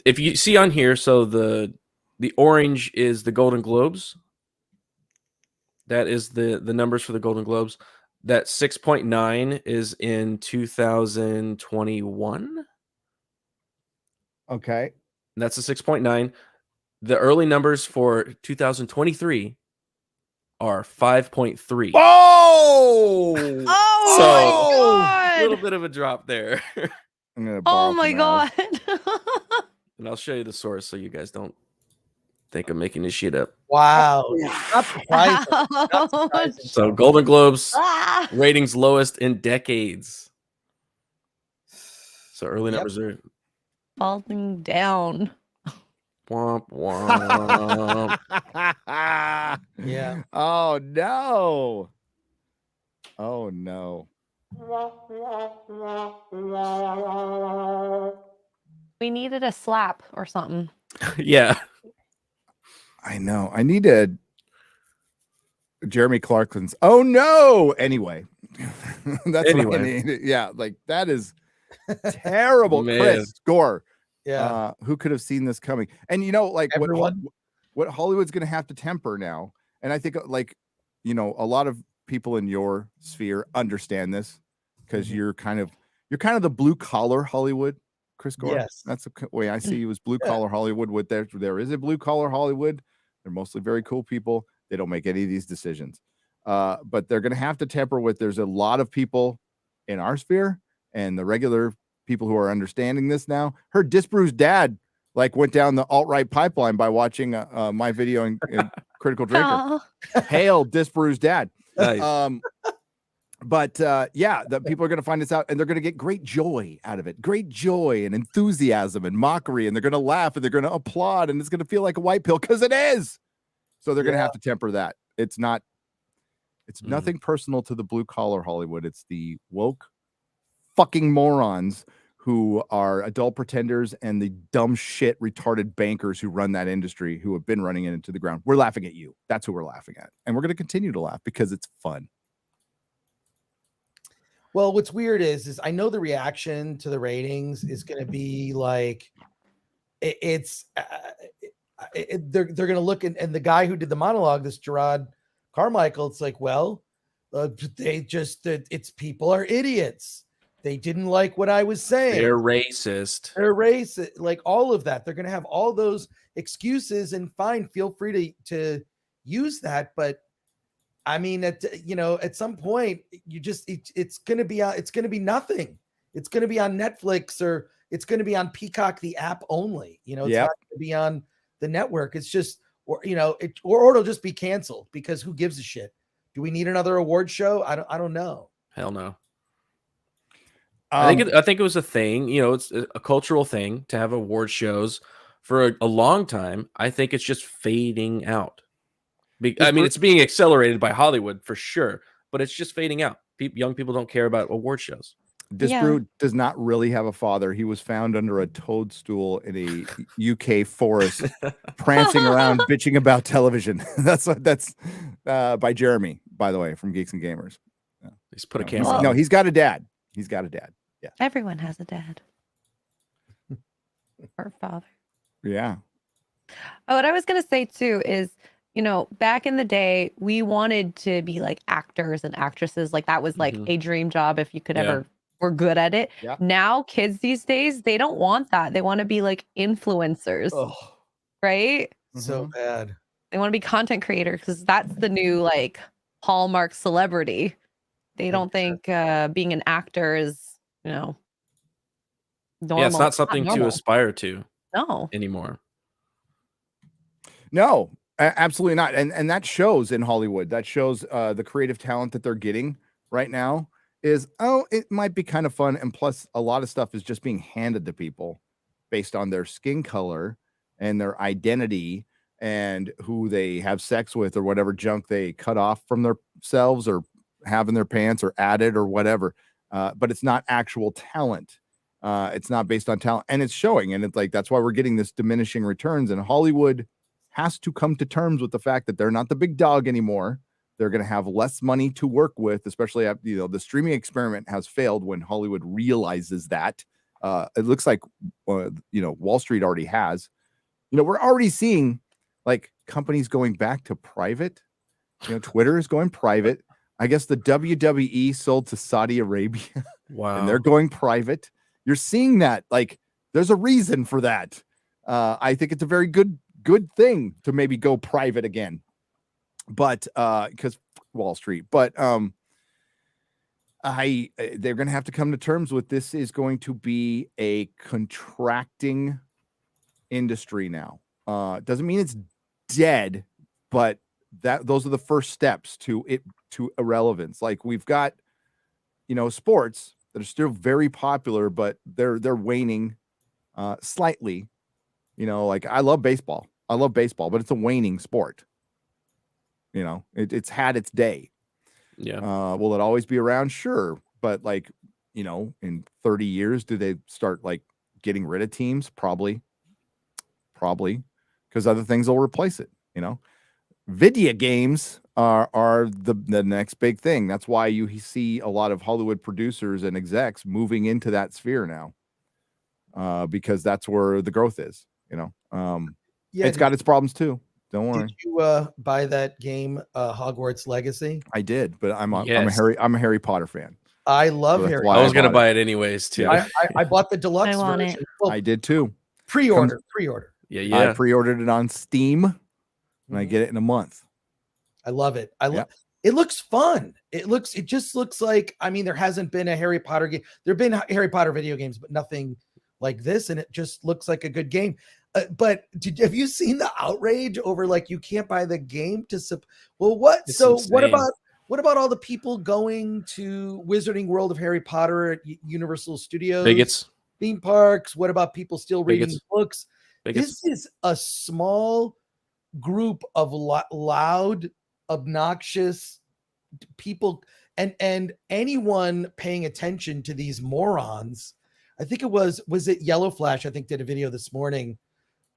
If you see on here, so the orange is the Golden Globes. That is the numbers for the Golden Globes. That 6.9 is in 2021.
Okay.
And that's a 6.9. The early numbers for 2023 are 5.3.
Oh!
Oh
So,
my
a
god!
little bit of a drop there.
I'm gonna
Oh
borrow
my
from
god!
And I'll show you the source so you guys don't think I'm making this shit up.
Wow. Not surprising. Not
Ouch.
surprising.
So Golden Globes
Ah!
ratings lowest in decades. So early
Yep.
numbers are
Falling down.
womp womp.
Yeah.
Oh no. Oh no.
We needed a slap or something.
Yeah.
I know. I need a Jeremy Clarkson's. Oh no. Anyway, that's what I
Anyway.
need. Yeah, like that is terrible.
Man.
Chris Gore.
Yeah.
Who could have seen this coming? And you know, like
Everyone.
what Hollywood's going to have to temper now. And I think, like, you know, a lot of people in your sphere understand this because you're kind of the blue collar Hollywood. Chris Gore.
Yes.
That's the way I see you as blue collar Hollywood. With there is a blue collar Hollywood. They're mostly very cool people. They don't make any of these decisions. But they're going to have to temper with. There's a lot of people in our sphere and the regular people who are understanding this now. Heard Disbrew's dad like went down the alt-right pipeline by watching my video in Critical Drinker.
Aw.
Hail Disbrew's dad.
Nice.
But yeah, the people are going to find this out and they're going to get great joy out of it. Great joy and enthusiasm and mockery. And they're going to laugh and they're going to applaud and it's going to feel like a white pill because it is. So they're going to have to temper that. It's nothing personal to the blue collar Hollywood. It's the woke fucking morons who are adult pretenders and the dumb shit retarded bankers who run that industry who have been running it into the ground. We're laughing at you. That's who we're laughing at. And we're going to continue to laugh because it's fun.
Well, what's weird is I know the reaction to the ratings is going to be like they're going to look and the guy who did the monologue, this Gerard Carmichael, it's like, well, it's people are idiots. They didn't like what I was saying.
They're racist.
They're racist. Like all of that. They're going to have all those excuses and fine. Feel free to use that. But I mean, at some point it's going to be nothing. It's going to be on Netflix or it's going to be on Peacock, the app only, it's not going to be on the network. It's just, or it'll just be canceled because who gives a shit? Do we need another award show? I don't know.
Hell no. I think it was a thing, it's a cultural thing to have award shows for a long time. I think it's just fading out. I mean, it's being accelerated by Hollywood for sure, but it's just fading out. Young people don't care about award shows.
Disbrew does not really have a father. He was found under a toadstool in a UK forest, prancing around, bitching about television. That's by Jeremy, by the way, from Geeks and Gamers.
He's put a camera.
No, he's got a dad. He's got a dad. Yeah.
Everyone has a dad. Or father.
Yeah.
Oh, what I was going to say too is, back in the day, we wanted to be like actors and actresses. Like that was like a dream job if you could ever were good at it.
Yeah.
Now kids these days, they don't want that. They want to be like influencers. Right?
So bad.
They want to be content creators because that's the new like hallmark celebrity. They don't think being an actor is, normal.
Yeah, it's not something to aspire to anymore.
No, absolutely not. And that shows in Hollywood. That shows the creative talent that they're getting right now is, it might be kind of fun. And plus, a lot of stuff is just being handed to people based on their skin color and their identity and who they have sex with or whatever junk they cut off from themselves or have in their pants or added or whatever. But it's not actual talent. It's not based on talent, and it's showing. And it's like that's why we're getting this diminishing returns. And Hollywood has to come to terms with the fact that they're not the big dog anymore. They're going to have less money to work with, especially after, the streaming experiment has failed when Hollywood realizes that. It looks like, Wall Street already has. We're already seeing like companies going back to private. Twitter is going private. I guess the WWE sold to Saudi Arabia.
Wow.
And they're going private. You're seeing that. Like, there's a reason for that. I think it's a very good thing to maybe go private again. But because Wall Street, but they're going to have to come to terms with this is going to be a contracting industry now. Doesn't mean it's dead, but those are the first steps to irrelevance. Like we've got, sports that are still very popular, but they're waning slightly. Like I love baseball, but it's a waning sport. It's had its day.
Yeah.
Will it always be around? Sure. But like, in 30 years, do they start like getting rid of teams? Probably because other things will replace it. Video games are the next big thing. That's why you see a lot of Hollywood producers and execs moving into that sphere now, because that's where the growth is. It's got its problems too. Don't worry.
Did you buy that game, Hogwarts Legacy?
I did, but I'm a Harry Potter fan.
I love Harry.
I was going to buy it anyways too.
I bought the deluxe
I want
version.
it.
Well,
I did too.
Pre-order.
Yeah.
I pre-ordered it on Steam, and I get it in a month.
I love it. It looks fun. It just looks like, there hasn't been a Harry Potter game. There've been Harry Potter video games, but nothing like this. And it just looks like a good game. But have you seen the outrage over like you can't buy the game to what?
It's
so
insane.
what about all the people going to Wizarding World of Harry Potter at Universal Studios?
Bigots.
Theme parks. What about people still reading
Bigots.
books?
Bigots.
This is a small group of loud, obnoxious people, and anyone paying attention to these morons. I think was it Yellow Flash? I think did a video this morning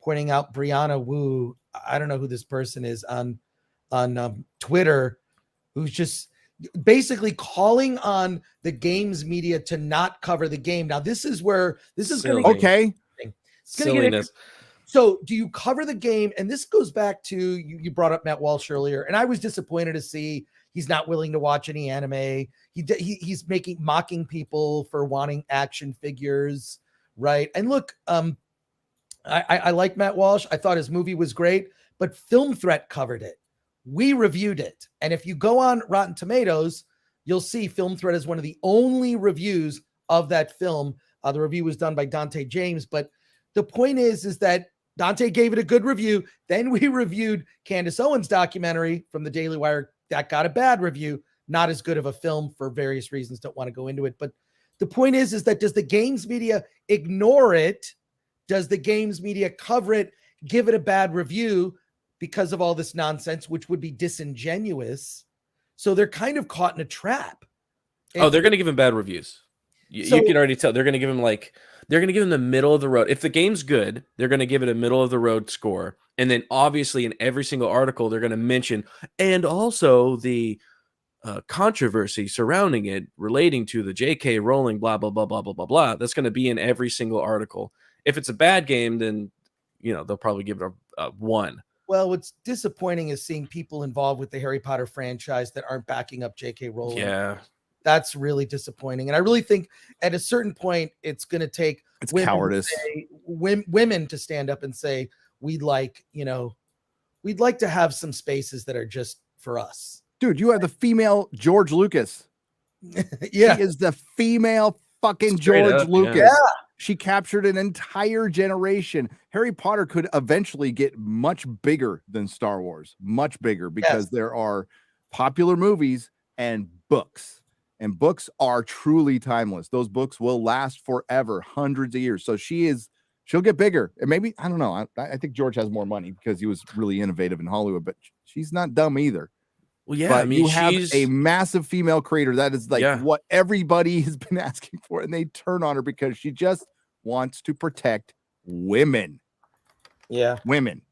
pointing out Brianna Wu. I don't know who this person is on Twitter, who's just basically calling on the games media to not cover the game. Now this is going to
okay.
Silliness.
So do you cover the game? And this goes back to you brought up Matt Walsh earlier, and I was disappointed to see he's not willing to watch any anime. He's mocking people for wanting action figures, right? And look, I like Matt Walsh. I thought his movie was great, but Film Threat covered it. We reviewed it, and if you go on Rotten Tomatoes, you'll see Film Threat is one of the only reviews of that film. The review was done by Dante James, but the point is that Dante gave it a good review. Then we reviewed Candace Owens' documentary from the Daily Wire that got a bad review. Not as good of a film for various reasons. Don't want to go into it. But the point is that does the games media ignore it? Does the games media cover it, give it a bad review because of all this nonsense, which would be disingenuous? So they're kind of caught in a trap.
They're going to give him bad reviews. You can already tell. They're going to give him the middle of the road. If the game's good, they're going to give it a middle of the road score. And then obviously in every single article, they're going to mention, and also the controversy surrounding it relating to the J.K. Rowling, blah, blah, blah, blah, blah, blah, blah. That's going to be in every single article. If it's a bad game, then, they'll probably give it a 1.
Well, what's disappointing is seeing people involved with the Harry Potter franchise that aren't backing up J.K. Rowling.
Yeah.
That's really disappointing. And I really think at a certain point, it's going to take
cowardice.
Women to stand up and say, we'd like to have some spaces that are just for us.
Dude, you have the female George Lucas.
Yeah.
She is the female fucking
Straight
George
up,
Lucas.
Yeah.
She captured an entire generation. Harry Potter could eventually get much bigger than Star Wars, much bigger, because there are popular movies and books. And books are truly timeless. Those books will last forever, hundreds of years. So she'll get bigger. And maybe, I don't know. I think George has more money because he was really innovative in Hollywood, but she's not dumb either.
Well, yeah,
but
I mean,
you have
she's
a massive female creator that is like what everybody has been asking for, and they turn on her because she just wants to protect women.
Yeah,
women,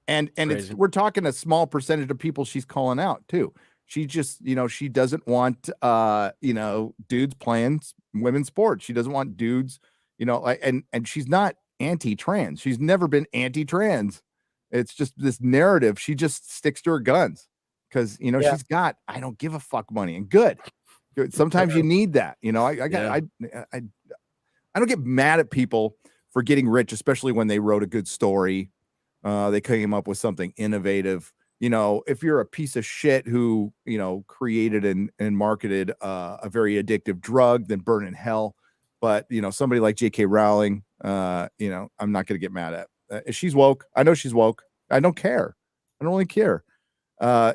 and we're talking a small percentage of people she's calling out too. She just, she doesn't want dudes playing women's sports. She doesn't want dudes, and she's not anti-trans. She's never been anti-trans. It's just this narrative. She just sticks to her guns because she's got I don't give a fuck money, and good. Sometimes you need that. I don't get mad at people for getting rich, especially when they wrote a good story. They came up with something innovative. If you're a piece of shit who, created and marketed a very addictive drug, then burn in hell. But, somebody like J.K. Rowling, I'm not going to get mad at. She's woke. I know she's woke. I don't care. I don't really care.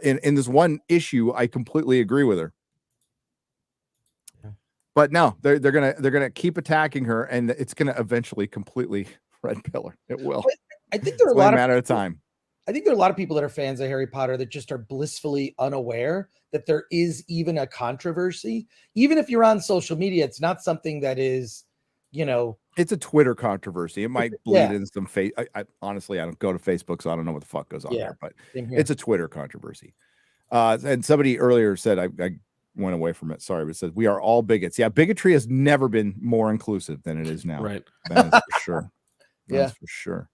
In this one issue, I completely agree with her. But no, they're gonna keep attacking her, and it's gonna eventually completely red pill her. It will.
I think there are
a matter of time.
I think there are a lot of people that are fans of Harry Potter that just are blissfully unaware that there is even a controversy. Even if you're on social media, it's not something that is,
it's a Twitter controversy. It might bleed in some face. I honestly, I don't go to Facebook, so I don't know what the fuck goes on there, but it's a Twitter controversy. And somebody earlier said, I went away from it. Sorry, but it says we are all bigots. Yeah, bigotry has never been more inclusive than it is now.
Right.
That is for sure.
That's
for sure.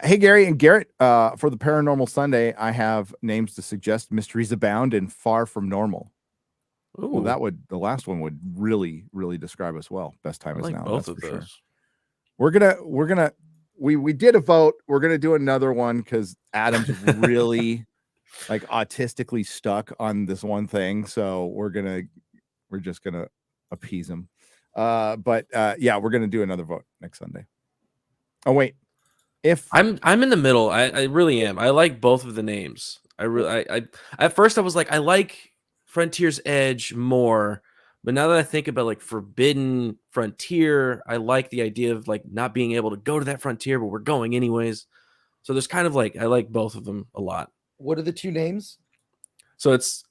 Hey, Gary and Garrett, for the Paranormal Sunday, I have names to suggest: Mysteries Abound and Far From Normal.
Ooh.
Well, the last one would really, really describe us well. Best time is now.
Both of those.
Sure. We did a vote. We're gonna do another one because Adam's really like autistically stuck on this one thing. So we're just gonna appease him. But we're gonna do another vote next Sunday. Oh wait. If
I'm in the middle, I really am. I like both of the names. I at first I was like, I like Frontier's Edge more, but now that I think about like Forbidden Frontier, I like the idea of like not being able to go to that frontier, but we're going anyways. So there's kind of like, I like both of them a lot.
What are the two names?
So it's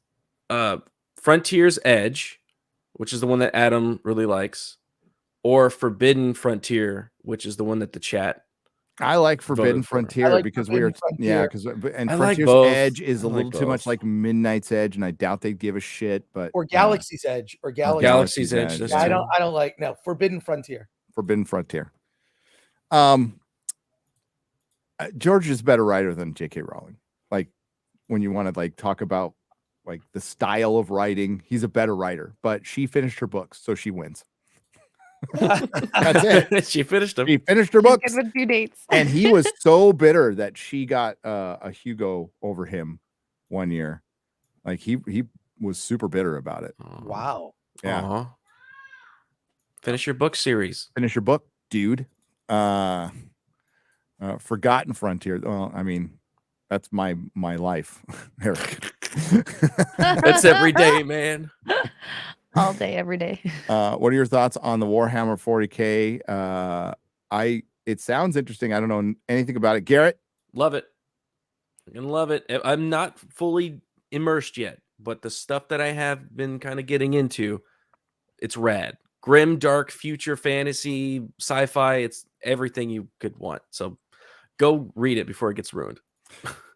Frontier's Edge, which is the one that Adam really likes, or Forbidden Frontier, which is the one that the chat.
I like Forbidden Frontier because Frontier's Edge is a little too much like Midnight's Edge, and I doubt they'd give a shit. But
Galaxy's Edge or
Galaxy's Edge.
Yeah, I don't like Forbidden Frontier.
Forbidden Frontier. George is a better writer than J.K. Rowling. Like when you want to like talk about like the style of writing, he's a better writer. But she finished her books, so she wins. That's it.
She finished them.
She finished her books
with due dates.
And he was so bitter that she got a Hugo over him one year. Like he was super bitter about it.
Wow.
Yeah.
Uh-huh. Finish your book series.
Finish your book, dude. Forgotten Frontier. Well, I mean, that's my life, Eric.
That's every day, man.
All day, every day.
What are your thoughts on the Warhammer 40K? It sounds interesting. I don't know anything about it. Garrett?
Love it. I can love it. I'm not fully immersed yet, but the stuff that I have been kind of getting into, it's rad. Grim, dark, future fantasy, sci-fi. It's everything you could want. So go read it before it gets ruined.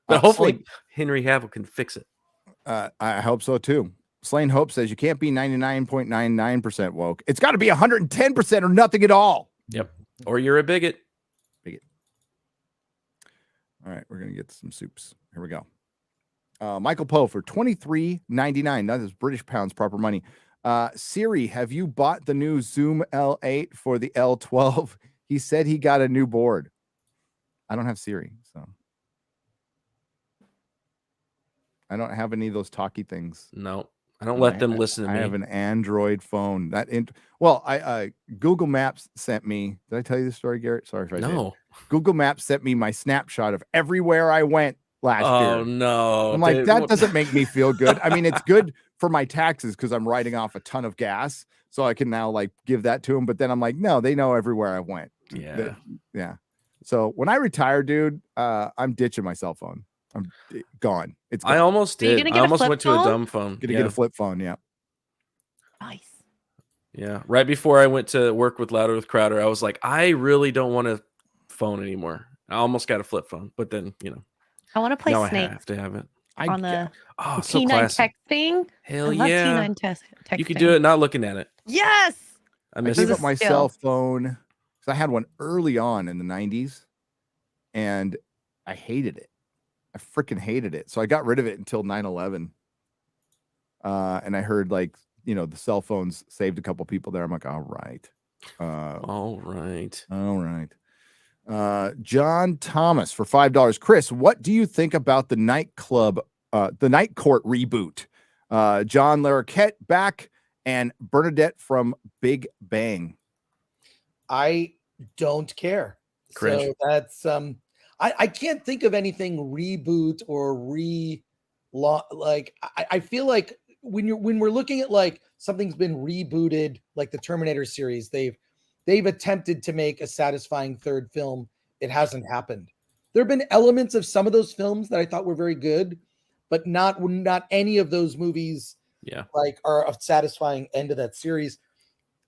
But hopefully Henry Cavill can fix it.
I hope so too. Slain Hope says you can't be 99.99% woke. It's got to be 110% or nothing at all.
Yep. Or you're a bigot.
Bigot. All right, we're gonna get some soups. Here we go. Michael Poe for $23.99. That is British pounds, proper money. Siri, have you bought the new Zoom L8 for the L12? He said he got a new board. I don't have Siri, so I don't have any of those talky things.
No. I don't let them listen to me.
I have an Android phone. I Google Maps sent me. Did I tell you this story, Garrett? Sorry if I did. Google Maps sent me my snapshot of everywhere I went last year.
Oh no.
I'm like, that doesn't make me feel good. I mean, it's good for my taxes because I'm writing off a ton of gas. So I can now like give that to them. But then I'm like, no, they know everywhere I went.
Yeah.
Yeah. So when I retire, dude, I'm ditching my cell phone. I'm gone. It's gone.
I almost
Are you
did.
gonna
I
get a
almost
flip
went to a
phone?
dumb phone.
Gonna
Yeah.
get a flip phone. Yeah.
Nice.
Yeah. Right before I went to work with Louder with Crowder, I was like, I really don't want a phone anymore. I almost got a flip phone, but then,
I want to play
now
Snake
I have to have it.
on the
so
T9
classic.
texting.
Hell
I love
yeah.
T9 texting.
You could do it not looking at it.
Yes.
I
I
miss
gave
it.
up my cell phone because I had one early on in the 90s and I hated it. I freaking hated it. So I got rid of it until 9/11. And I heard the cell phones saved a couple people there. I'm like, all right.
All right.
John Thomas for $5. Chris, what do you think about the night court reboot? John Larroquette back and Bernadette from Big Bang.
I don't care.
Cringe.
So that's I can't think of anything reboot or I feel like when we're looking at like something's been rebooted, like the Terminator series, they've attempted to make a satisfying third film. It hasn't happened. There have been elements of some of those films that I thought were very good, but not any of those movies are a satisfying end of that series.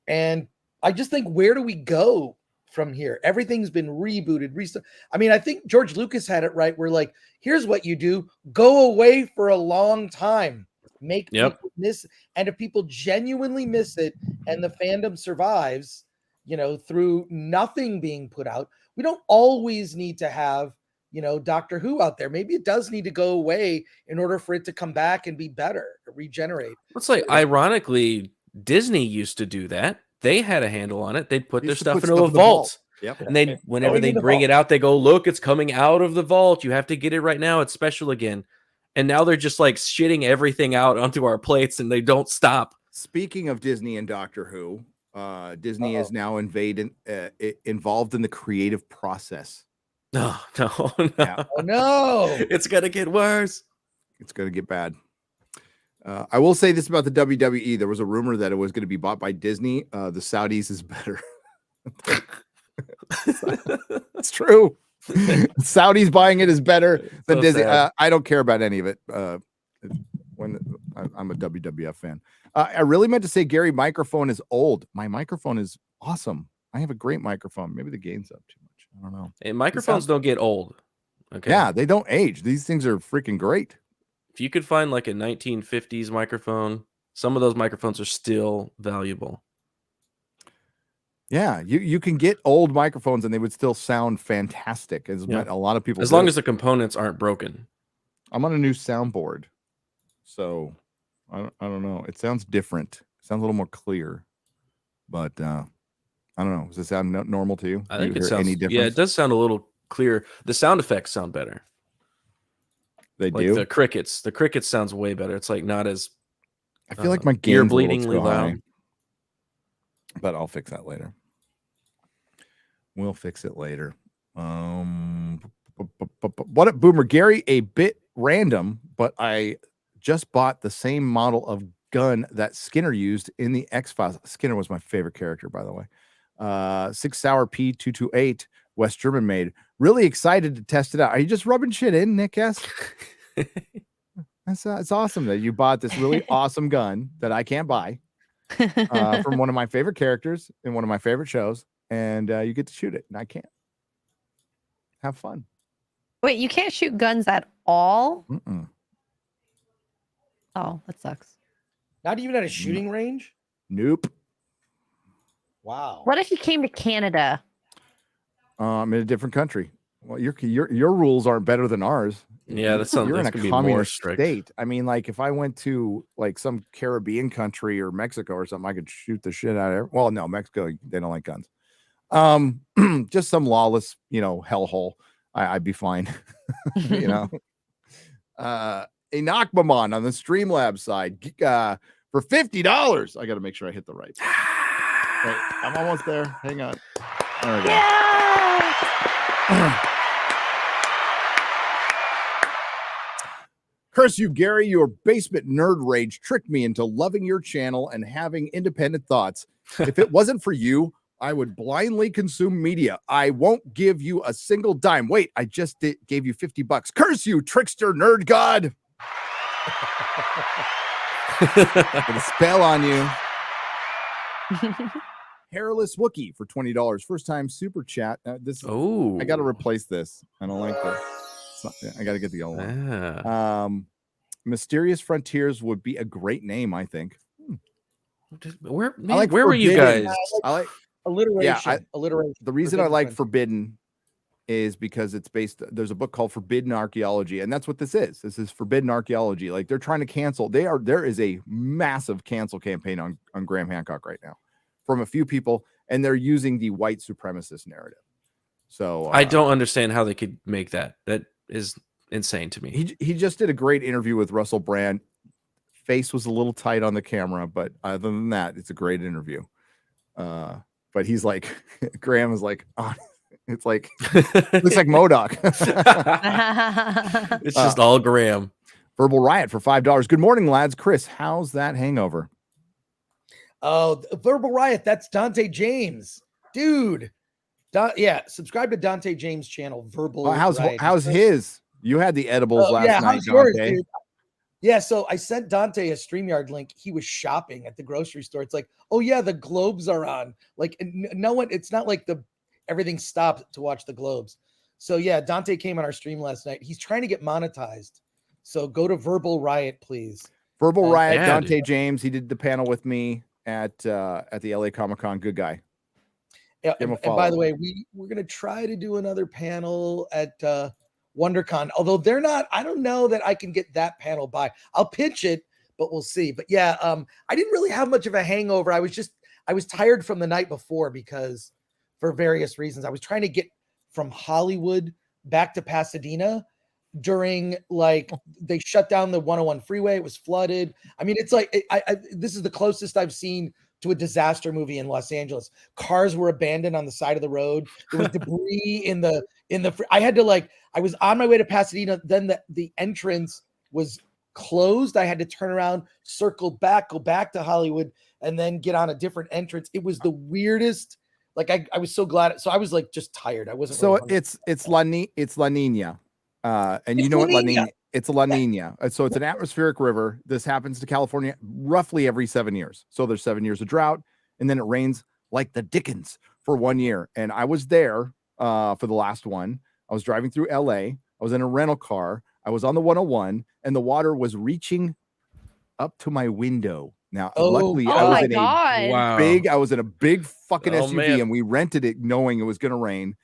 And I just think, where do we go from here? Everything's been rebooted. I mean, I think George Lucas had it right. Where like, here's what you do: go away for a long time, make people miss. And if people genuinely miss it, and the fandom survives, through nothing being put out, we don't always need to have Doctor Who out there. Maybe it does need to go away in order for it to come back and be better, regenerate.
It's like, ironically, Disney used to do that. They had a handle on it. They'd put their stuff into a vault.
Yep.
And whenever they bring it out, they go, look, it's coming out of the vault. You have to get it right now. It's special again. And now they're just like shitting everything out onto our plates and they don't stop.
Speaking of Disney and Doctor Who, Disney is now involved in the creative process.
No.
Yeah.
Oh no.
It's going to get worse.
It's going to get bad. I will say this about the WWE. There was a rumor that it was going to be bought by Disney. The Saudis is better. It's true. Saudis buying it is better than Disney. I don't care about any of it. When I'm a WWF fan. I really meant to say Gary, microphone is old. My microphone is awesome. I have a great microphone. Maybe the gain's up too much. I don't know.
And microphones don't get old. Okay.
Yeah, they don't age. These things are freaking great.
If you could find like a 1950s microphone, some of those microphones are still valuable.
Yeah, you can get old microphones and they would still sound fantastic. A lot of people,
as long as the components aren't broken.
I'm on a new soundboard, so I don't know. It sounds different. It sounds a little more clear, but I don't know. Does it sound normal to you?
I think it
hear
sounds.
any difference?
Yeah, it does sound a little clearer. The sound effects sound better.
They
like
do.
The crickets. The crickets sounds way better. It's like not as.
I feel like my gain's
ear
a little
bleedingly
too
loud.
high, but I'll fix that later. We'll fix it later. What up, Boomer Gary? A bit random, but I just bought the same model of gun that Skinner used in the X-Files. Skinner was my favorite character, by the way. 6 Sauer P228, West German made. Really excited to test it out. Are you just rubbing shit in, Nick S? It's awesome that you bought this really awesome gun that I can't buy from one of my favorite characters in one of my favorite shows, and you get to shoot it, and I can't. Have fun.
Wait, you can't shoot guns at all?
Mm-mm.
Oh, that sucks.
Not even at a shooting range?
Nope.
Wow.
What if you came to Canada?
In a different country. Well, your rules aren't better than ours.
Yeah, that sounds.
You're in
that's
a
gonna be more
communist
strict.
state. I mean, like if I went to like some Caribbean country or Mexico or something, I could shoot the shit out of it. Well, no, Mexico, they don't like guns. Just some lawless, hellhole. I'd be fine. Enoch Maman on the Streamlabs side for $50. I got to make sure I hit the right. Wait, I'm almost there. Hang on. There we go.
Yeah!
Curse you, Gary. Your basement nerd rage tricked me into loving your channel and having independent thoughts. If it wasn't for you, I would blindly consume media. I won't give you a single dime. Wait, I just gave you $50. Curse you, trickster nerd god. Put a spell on you. Hairless Wookie for $20. First time super chat. I got to replace this. I don't like this. I got to get the old one. Mysterious Frontiers would be a great name, I think.
Where were you guys?
I like
alliteration. Alliteration.
The reason I like Forbidden is because it's based. There's a book called Forbidden Archaeology, and that's what this is. This is Forbidden Archaeology. Like they're trying to cancel. There is a massive cancel campaign on Graham Hancock right now from a few people, and they're using the white supremacist narrative. So
I don't understand how they could make that. That is insane to me.
He just did a great interview with Russell Brand. Face was a little tight on the camera, but other than that, it's a great interview. But he's like, Graham is like, oh, it's like, looks like MODOK.
It's just all Graham.
Verbal Riot for $5. Good morning, lads. Chris, how's that hangover?
Oh, Verbal Riot. That's Dante James, dude. Yeah, subscribe to Dante James' channel. Verbal.
How's his? You had the edibles last night,
how's yours,
Dante.
dude? Yeah, so I sent Dante a StreamYard link. He was shopping at the grocery store. It's like, oh yeah, the Globes are on. Like no one. It's not like everything stopped to watch the Globes. So yeah, Dante came on our stream last night. He's trying to get monetized. So go to Verbal Riot, please.
Verbal Riot, Dante James. He did the panel with me at the LA Comic-Con. Good guy.
Yeah, and by the way, we're gonna try to do another panel at WonderCon, although they're not. I don't know that I can get that panel by. I'll pitch it, but we'll see. But yeah, I didn't really have much of a hangover. I was tired from the night before because for various reasons. I was trying to get from Hollywood back to Pasadena during they shut down the 101 freeway. It was flooded. I mean, it's like this is the closest I've seen to a disaster movie in Los Angeles. Cars were abandoned on the side of the road. There was debris in the I had to I was on my way to Pasadena. Then the entrance was closed. I had to turn around, circle back, go back to Hollywood, and then get on a different entrance. It was the weirdest. I was so glad. So I was just tired. I wasn't.
So
really
it's La Nina. And you know what La Nina? It's a La Nina. So it's an atmospheric river. This happens to California roughly every 7 years. So there's 7 years of drought, and then it rains like the Dickens for 1 year. And I was there for the last one. I was driving through LA. I was in a rental car. I was on the 101, and the water was reaching up to my window. Now, luckily, I was in a big fucking SUV, man. And we rented it knowing it was going to rain.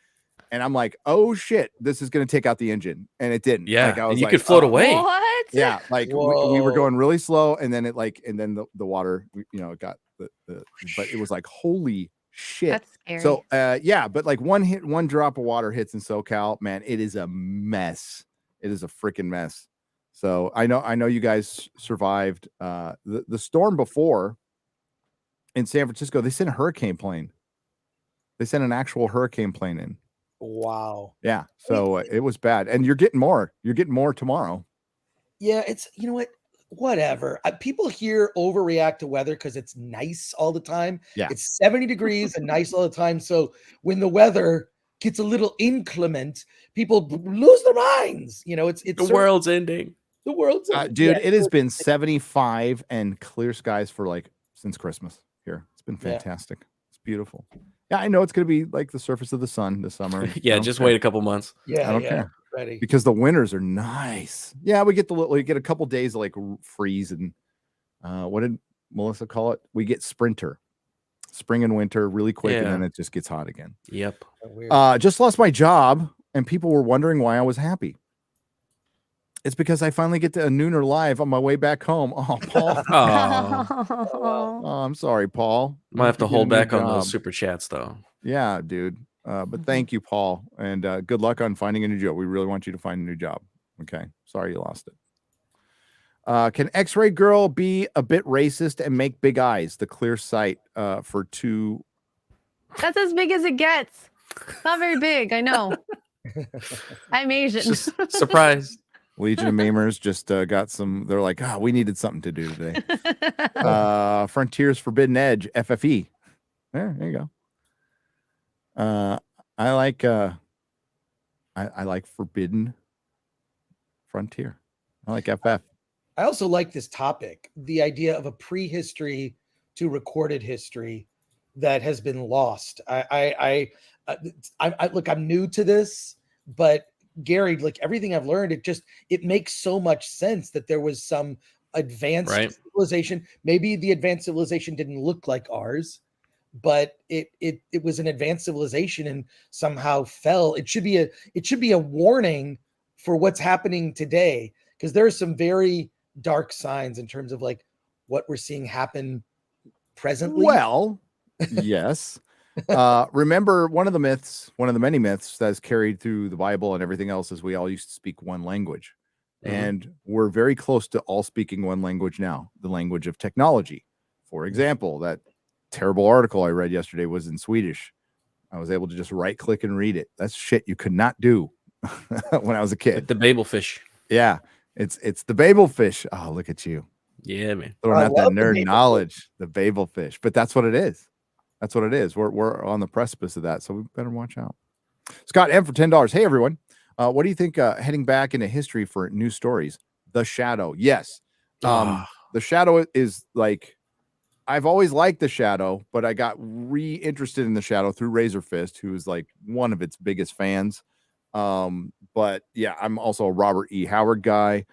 And I'm like, oh shit, this is going to take out the engine. And it didn't.
Yeah. And you could float away.
What?
Yeah. We were going really slow. And then the water, it got but it was like, holy shit.
That's scary.
So, but one drop of water hits in SoCal, man, it is a mess. It is a freaking mess. So I know you guys survived the storm before in San Francisco. They sent a hurricane plane. They sent an actual hurricane plane in.
Wow.
Yeah. So it was bad. And you're getting more. You're getting more tomorrow.
Yeah. It's, you know what? Whatever. People here overreact to weather because it's nice all the time.
Yeah.
It's 70 degrees and nice all the time. So when the weather gets a little inclement, people lose their minds. It's
the world's ending.
The world's ending.
Dude, it has been 75 and clear skies for since Christmas here. It's been fantastic. Yeah. It's beautiful. Yeah, I know it's going to be like the surface of the sun this summer.
Yeah, just wait a couple months.
Yeah,
I don't care.
Ready.
Because the winters are nice. Yeah, we get a couple days of freeze and what did Melissa call it? We get sprinter, spring and winter really quick, and then it just gets hot again.
Yep.
Just lost my job, and people were wondering why I was happy. It's because I finally get to a Nooner live on my way back home. Oh, Paul. Oh, I'm sorry, Paul.
Might have to hold back on those super chats, though.
Yeah, dude. But thank you, Paul. And good luck on finding a new job. We really want you to find a new job. Okay. Sorry you lost it. Can X-Ray Girl be a bit racist and make big eyes? The clear sight for two.
That's as big as it gets. Not very big. I know. I'm Asian.
Just surprise.
Legion of Memers just got some. They're like, we needed something to do today. Frontiers Forbidden Edge, FFE. There you go. I like I like Forbidden Frontier. I like FF.
I also like this topic, the idea of a prehistory to recorded history that has been lost. I look, I'm new to this, but Gary, like everything I've learned, it makes so much sense that there was some advanced civilization. Maybe the advanced civilization didn't look like ours, but it was an advanced civilization and somehow fell. It should be a warning for what's happening today, because there are some very dark signs in terms of like what we're seeing happen presently.
Well, yes. Remember, one of the many myths that's carried through the Bible and everything else is we all used to speak one language. And we're very close to all speaking one language now, the language of technology. For example, that terrible article I read yesterday was in Swedish. I was able to just right click and read it. That's shit you could not do when I was a kid.
The Babelfish.
Yeah. It's the Babelfish. Oh, look at you.
Yeah, man.
Throwing out that nerd knowledge, the Babelfish. But that's what it is. That's what it is. We're on the precipice of that, so we better watch out. Scott M for $10. Hey, everyone. What do you think heading back into history for new stories? The Shadow. Yes. The Shadow is like, I've always liked The Shadow, but I got re-interested in The Shadow through Razor Fist, who is like one of its biggest fans. But yeah, I'm also a Robert E. Howard guy.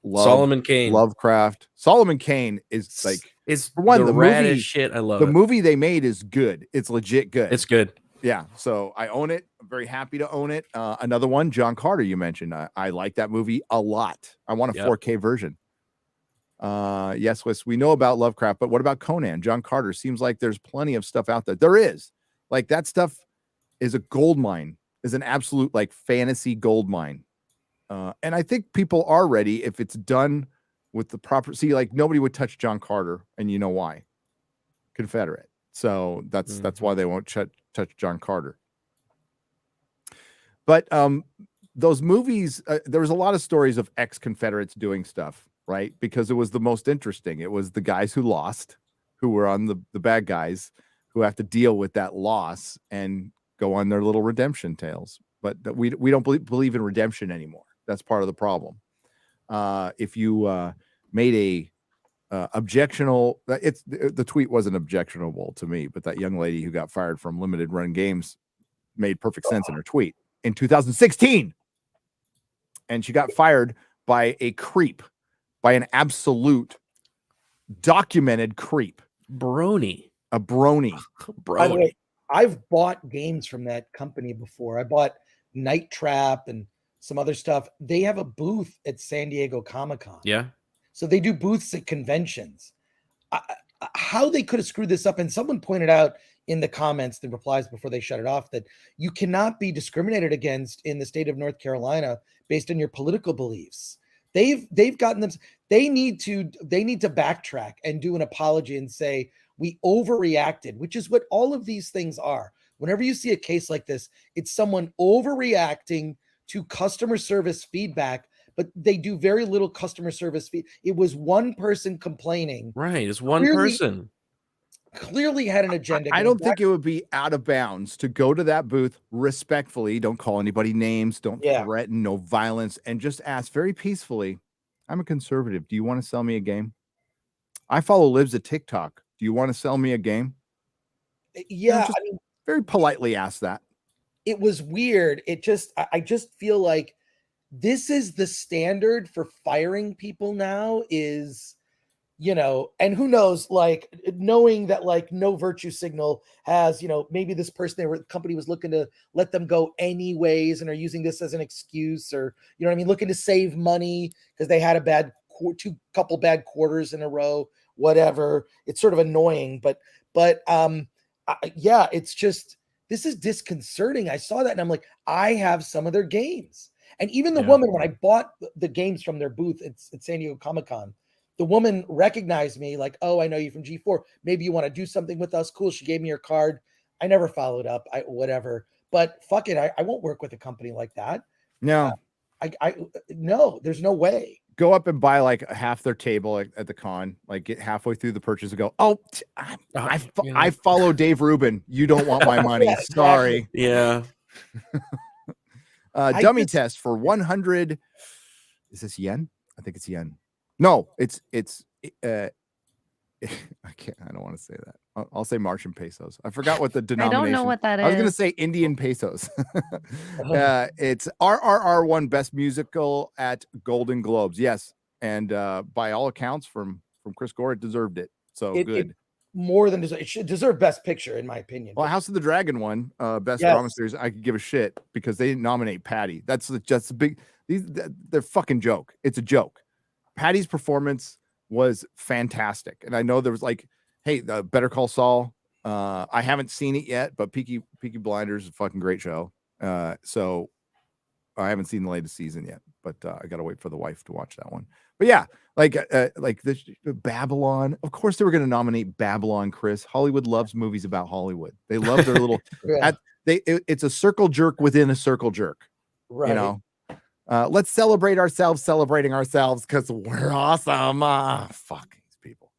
Solomon Kane.
Lovecraft. Solomon Kane is like,
it's
for one,
the
movie
raddest shit. I love
the
it.
movie they made is good. It's legit good.
It's good.
Yeah. So I own it. I'm very happy to own it. Another one, John Carter, you mentioned. I like that movie a lot. I want a 4K version. Yes, Wes, we know about Lovecraft, but what about Conan? John Carter, seems like there's plenty of stuff out there. There is. Like, that stuff is a gold mine, is an absolute like fantasy gold mine. And I think people are ready if it's done with the proper. See, like, nobody would touch John Carter, and you know why? Confederate. So that's why they won't touch John Carter. But those movies, there was a lot of stories of ex-Confederates doing stuff, right? Because it was the most interesting. It was the guys who lost, who were on the bad guys, who have to deal with that loss and go on their little redemption tales. But we don't believe in redemption anymore. That's part of the problem. If you made a objectionable, the tweet wasn't objectionable to me, but that young lady who got fired from limited run games made perfect sense in her tweet in 2016. And she got fired by a creep, by an absolute documented creep.
Brony.
A brony.
By the way, I've bought games from that company before. I bought Night Trap and some other stuff. They have a booth at San Diego Comic-Con.
Yeah.
So they do booths at conventions. How they could have screwed this up, and someone pointed out in the comments, the replies before they shut it off, that you cannot be discriminated against in the state of North Carolina based on your political beliefs. They've gotten them. They need to backtrack and do an apology and say we overreacted, which is what all of these things are. Whenever you see a case like this, it's someone overreacting to customer service feedback, but they do very little customer service. It was one person complaining.
Right. It's one person.
Clearly had an agenda.
I don't think it would be out of bounds to go to that booth respectfully. Don't call anybody names. Don't threaten. No violence. And just ask very peacefully, I'm a conservative. Do you want to sell me a game? I follow Libs at TikTok. Do you want to sell me a game?
Yeah.
I mean, very politely ask that.
It was weird. I just feel like this is the standard for firing people now is, and who knows, like knowing that like no virtue signal has, maybe this person, the company was looking to let them go anyways and are using this as an excuse, or, looking to save money because they had a couple bad quarters in a row, whatever. It's sort of annoying, but yeah, it's just, this is disconcerting. I saw that and I'm like, I have some of their games. And even the woman, when I bought the games from their booth at San Diego Comic-Con, the woman recognized me like, oh, I know you from G4. Maybe you want to do something with us. Cool. She gave me her card. I never followed up. Whatever. But fuck it. I won't work with a company like that.
No.
No, there's no way.
go up and buy like half their table at the con, like get halfway through the purchase and go, oh, I follow Dave Rubin. You don't want my money.
Yeah,
Sorry.
Yeah.
Dummy test for 100. Is this yen? I think it's yen. No, it's I don't want to say that. I'll say Martian pesos. I forgot what the denomination.
I don't know what that is.
I was going to say Indian pesos. It's RRR1 Best Musical at Golden Globes. Yes, and by all accounts from Chris Gore, it deserved it. So good.
More than deserve. It should deserve Best Picture, in my opinion.
Well, House of the Dragon won Best Drama Series. I could give a shit because they didn't nominate Patty. That's just a big. They're fucking joke. It's a joke. Patty's performance was fantastic, and I know there was like, hey, Better Call Saul. I haven't seen it yet, but Peaky Blinders is a fucking great show. So I haven't seen the latest season yet, but I gotta wait for the wife to watch that one. But yeah, like this Babylon. Of course, they were gonna nominate Babylon. Chris, Hollywood loves movies about Hollywood. They love their little. It's a circle jerk within a circle jerk.
Right.
You know. Let's celebrate ourselves, celebrating ourselves because we're awesome. Fuck these people.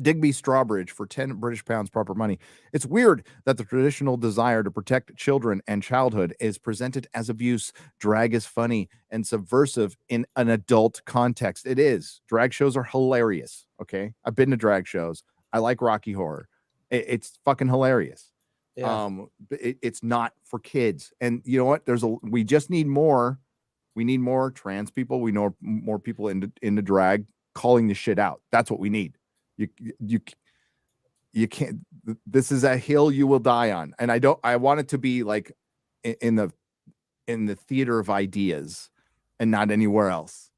Digby Strawbridge for 10 British pounds proper money. It's weird that the traditional desire to protect children and childhood is presented as abuse. Drag is funny and subversive in an adult context. It is. Drag shows are hilarious. Okay. I've been to drag shows. I like Rocky Horror. It's fucking hilarious. Yeah. It's not for kids. And you know what? We just need more. We need more trans people. We know more people into drag calling the shit out. That's what we need. You can't. This is a hill you will die on. And I want it to be like in the theater of ideas and not anywhere else.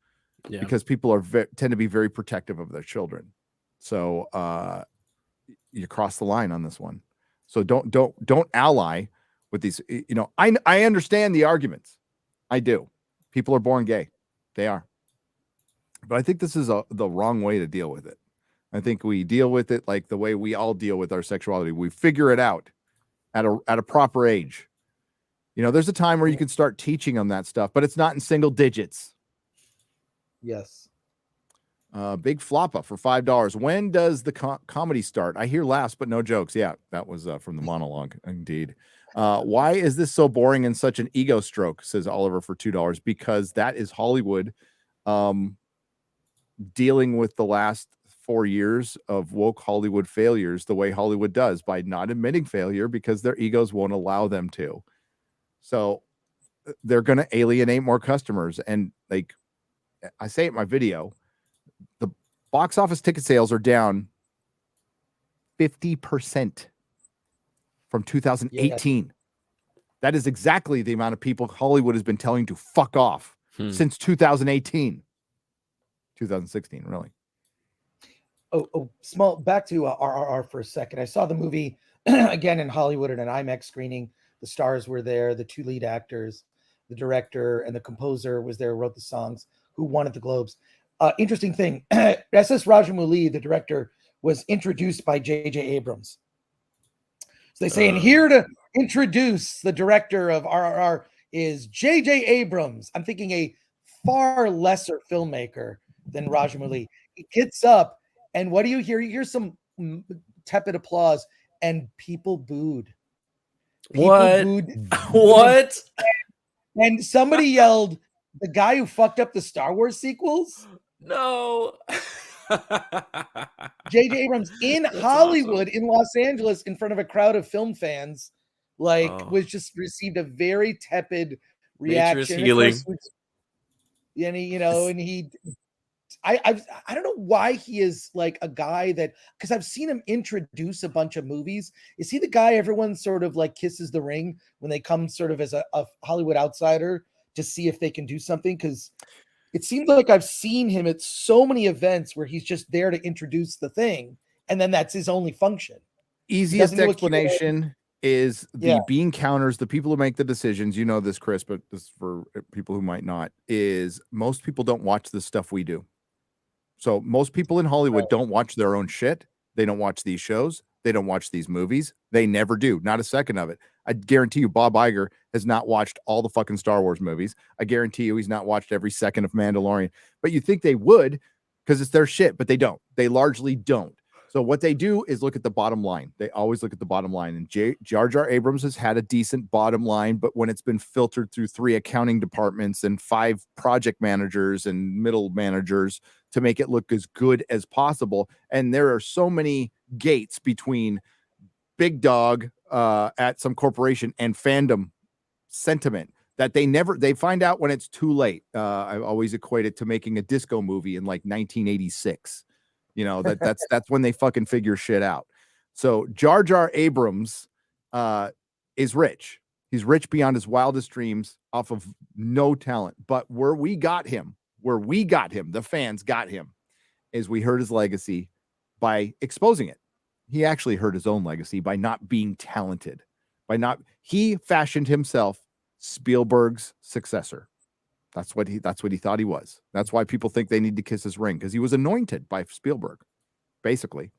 Yeah. Because people tend to be very protective of their children. So you cross the line on this one. So don't ally with these. You know, I understand the arguments. I do. People are born gay. They are. But I think this is the wrong way to deal with it. I think we deal with it like the way we all deal with our sexuality. We figure it out at a proper age. You know, there's a time where you can start teaching them that stuff, but it's not in single digits.
Yes.
Big Floppa for $5. When does the comedy start? I hear laughs, but no jokes. Yeah, that was from the monologue. Indeed. Why is this so boring and such an ego stroke? Says Oliver for $2. Because that is Hollywood dealing with the last 4 years of woke Hollywood failures the way Hollywood does, by not admitting failure because their egos won't allow them to. So they're going to alienate more customers. And like I say it in my video, the box office ticket sales are down 50% from 2018. Yeah. That is exactly the amount of people Hollywood has been telling to fuck off since 2018. 2016, really.
Small back to RRR for a second. I saw the movie again in Hollywood at an IMAX screening. The stars were there, the two lead actors, the director and the composer was there, wrote the songs, who won at the Globes. Interesting thing, SS Rajamouli, the director, was introduced by J.J. Abrams. So they say, and here to introduce the director of RRR is J.J. Abrams. I'm thinking a far lesser filmmaker than Rajamouli. He gets up, and what do you hear? You hear some tepid applause, and people booed.
What?
And somebody yelled, the guy who fucked up the Star Wars sequels?
No.
J.J. Abrams in Hollywood, awesome. In Los Angeles, in front of a crowd of film fans, was just received a very tepid reaction.
Healing.
And he, I don't know why he is like a guy that, because I've seen him introduce a bunch of movies. Is he the guy everyone sort of like kisses the ring when they come sort of as a Hollywood outsider to see if they can do something? Because it seems like I've seen him at so many events where he's just there to introduce the thing, and then that's his only function.
Easiest explanation is the bean counters, the people who make the decisions. You know this, Chris, but this for people who might not, is most people don't watch the stuff we do. So most people in Hollywood don't watch their own shit. They don't watch these shows. They don't watch these movies. They never do. Not a second of it. I guarantee you Bob Iger has not watched all the fucking Star Wars movies. I guarantee you he's not watched every second of Mandalorian. But you think they would because it's their shit, but they don't. They largely don't. So what they do is look at the bottom line. They always look at the bottom line. And Jar Jar Abrams has had a decent bottom line, but when it's been filtered through 3 accounting departments and 5 project managers and middle managers to make it look as good as possible, and there are so many gates between big dog at some corporation and fandom sentiment that they find out when it's too late. I always equate it to making a disco movie in like 1986. You know, that's when they fucking figure shit out. So Jar Jar Abrams is rich. He's rich beyond his wildest dreams off of no talent. But where we got him, the fans got him, is we hurt his legacy by exposing it. He actually hurt his own legacy by not being talented. He fashioned himself Spielberg's successor. That's what he thought he was. That's why people think they need to kiss his ring, because he was anointed by Spielberg, basically.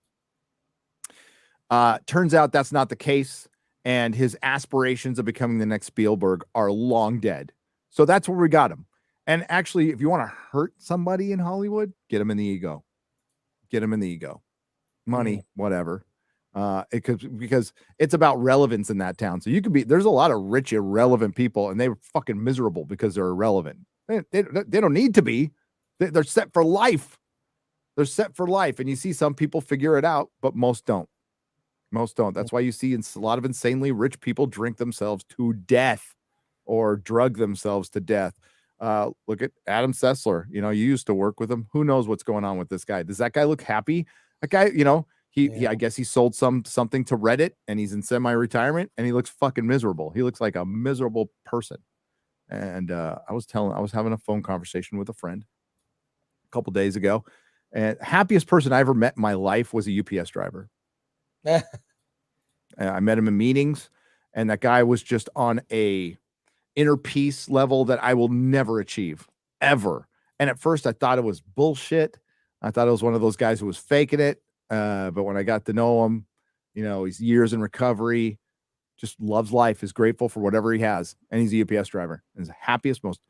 Turns out that's not the case, and his aspirations of becoming the next Spielberg are long dead. So that's where we got him. And actually, if you want to hurt somebody in Hollywood, get him in the ego. Money, whatever. Because it's about relevance in that town. So there's a lot of rich, irrelevant people, and they're fucking miserable because they're irrelevant. They don't need to be. They're set for life. And you see some people figure it out, but most don't. That's why you see a lot of insanely rich people drink themselves to death or drug themselves to death. Look at Adam Sessler. You used to work with him. Who knows what's going on with this guy? Does that guy look happy? That guy, he I guess he sold something to Reddit, and he's in semi-retirement, and he looks fucking miserable. He looks like a miserable person. And I was having a phone conversation with a friend a couple days ago, and happiest person I ever met in my life was a UPS driver. I met him in meetings, and that guy was just on a inner peace level that I will never achieve, ever. And at first I thought it was bullshit. I thought it was one of those guys who was faking it. But when I got to know him, he's years in recovery, just loves life, is grateful for whatever he has. And he's a UPS driver. And he's the happiest, most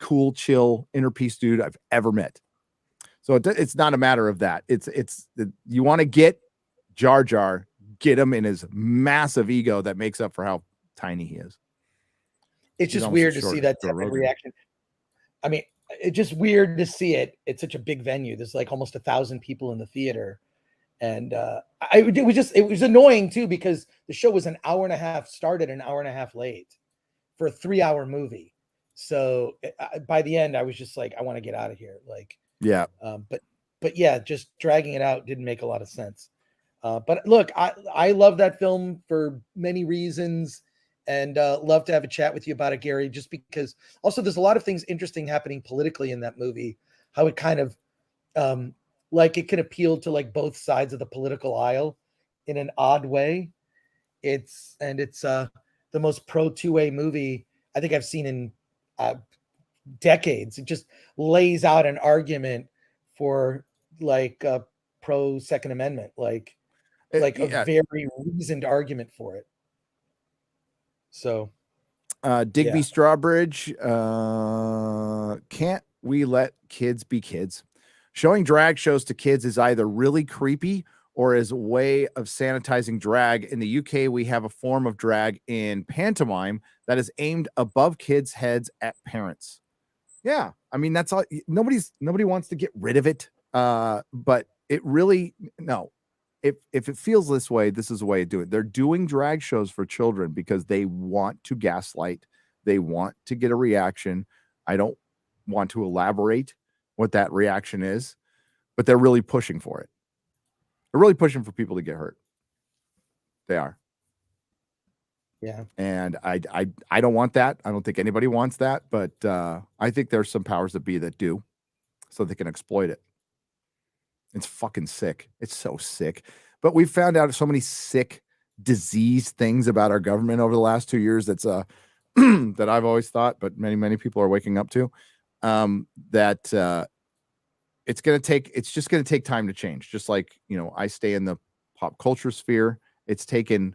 cool, chill, inner peace dude I've ever met. So it's not a matter of that. You want to get Jar Jar, get him in his massive ego that makes up for how tiny he is.
It's just weird to see that type of reaction. I mean, it's just weird to see it. It's such a big venue. There's like almost 1,000 people in the theater. And it was annoying too, because the show was an hour and a half, started an hour and a half late for a 3-hour movie. So by the end, I was just like, I want to get out of here. Like,
yeah.
But yeah, just dragging it out didn't make a lot of sense. But look, I love that film for many reasons, and love to have a chat with you about it, Gary, just because also there's a lot of things interesting happening politically in that movie, how it kind of like it can appeal to like both sides of the political aisle in an odd way. It's the most pro 2A movie I think I've seen in decades. It just lays out an argument for like pro Second Amendment, like a very reasoned argument for it. So
Digby Strawbridge, can't we let kids be kids? Showing drag shows to kids is either really creepy or is a way of sanitizing drag. In the UK, we have a form of drag in pantomime that is aimed above kids' heads at parents. Yeah, I mean, that's all. Nobody wants to get rid of it, but it really no. If it feels this way, this is the way to do it. They're doing drag shows for children because they want to gaslight. They want to get a reaction. I don't want to elaborate what that reaction is, but they're really pushing for it. They're really pushing for people to get hurt. They are.
Yeah.
And I don't want that. I don't think anybody wants that, but I think there's some powers that be that do, so they can exploit it. It's fucking sick. It's so sick. But we've found out so many sick, diseased things about our government over the last 2 years. That's that I've always thought, but many people are waking up to. That it's just going to take time to change. Just like, I stay in the pop culture sphere. It's taken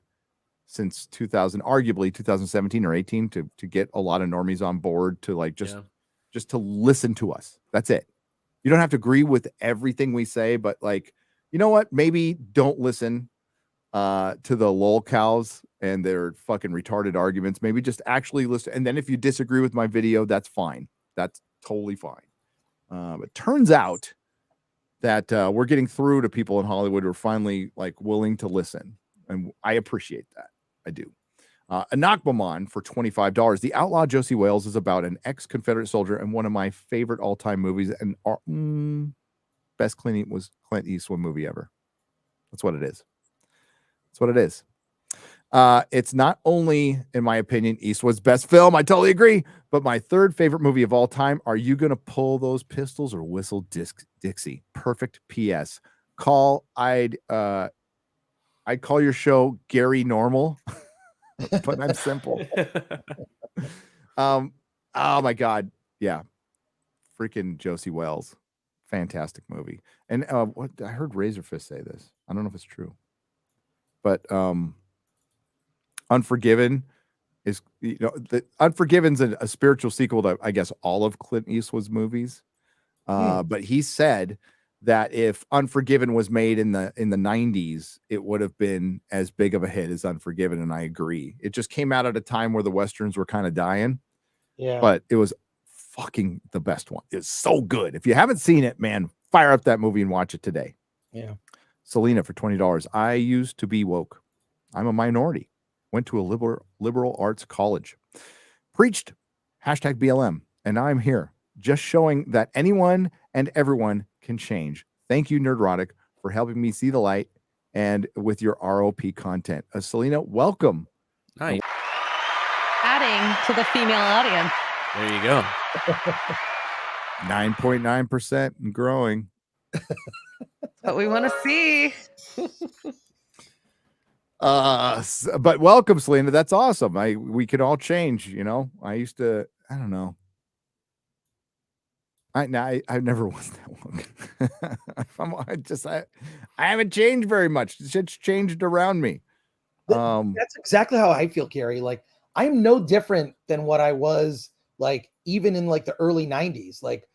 since 2000, arguably 2017 or 18, to get a lot of normies on board to like just to listen to us. That's it. You don't have to agree with everything we say, but like, you know what? Maybe don't listen to the lol cows and their fucking retarded arguments. Maybe just actually listen. And then if you disagree with my video, that's fine. That's totally fine. It turns out that we're getting through to people in Hollywood who are finally like willing to listen. And I appreciate that. I do. Anakbamon for $25. The Outlaw Josie Wales is about an ex-Confederate soldier and one of my favorite all-time movies, and best Clint Eastwood movie ever. That's what it is. That's what it is. It's not only, in my opinion, Eastwood's best film, I totally agree, but my third favorite movie of all time. Are you going to pull those pistols or whistle Dixie? Perfect P.S. I'd call your show Gary Normal, but I'm simple. Oh my God. Yeah. Freaking Josie Wales. Fantastic movie. And what I heard Razorfist say this. I don't know if it's true, but Unforgiven is, Unforgiven's a spiritual sequel to, I guess, all of Clint Eastwood's movies. But he said that if Unforgiven was made in the 90s, it would have been as big of a hit as Unforgiven. And I agree. It just came out at a time where the Westerns were kind of dying. Yeah. But it was fucking the best one. It's so good. If you haven't seen it, man, fire up that movie and watch it today. Yeah. Selena for $20. I used to be woke. I'm a minority. Went to a liberal arts college. Preached #BLM. And now I'm here just showing that anyone and everyone can change. Thank you, Nerdrotic, for helping me see the light and with your ROP content. Selena, welcome.
Nice.
Adding to the female audience.
There you go.
9.9% and growing.
That's what we want to see.
But welcome, Selena. That's awesome. We can all change, I used to, I don't know. I never was that woke. I haven't changed very much. It's changed around me.
That's exactly how I feel, Gary. Like, I'm no different than what I was, like, even in like the early 90s. Like,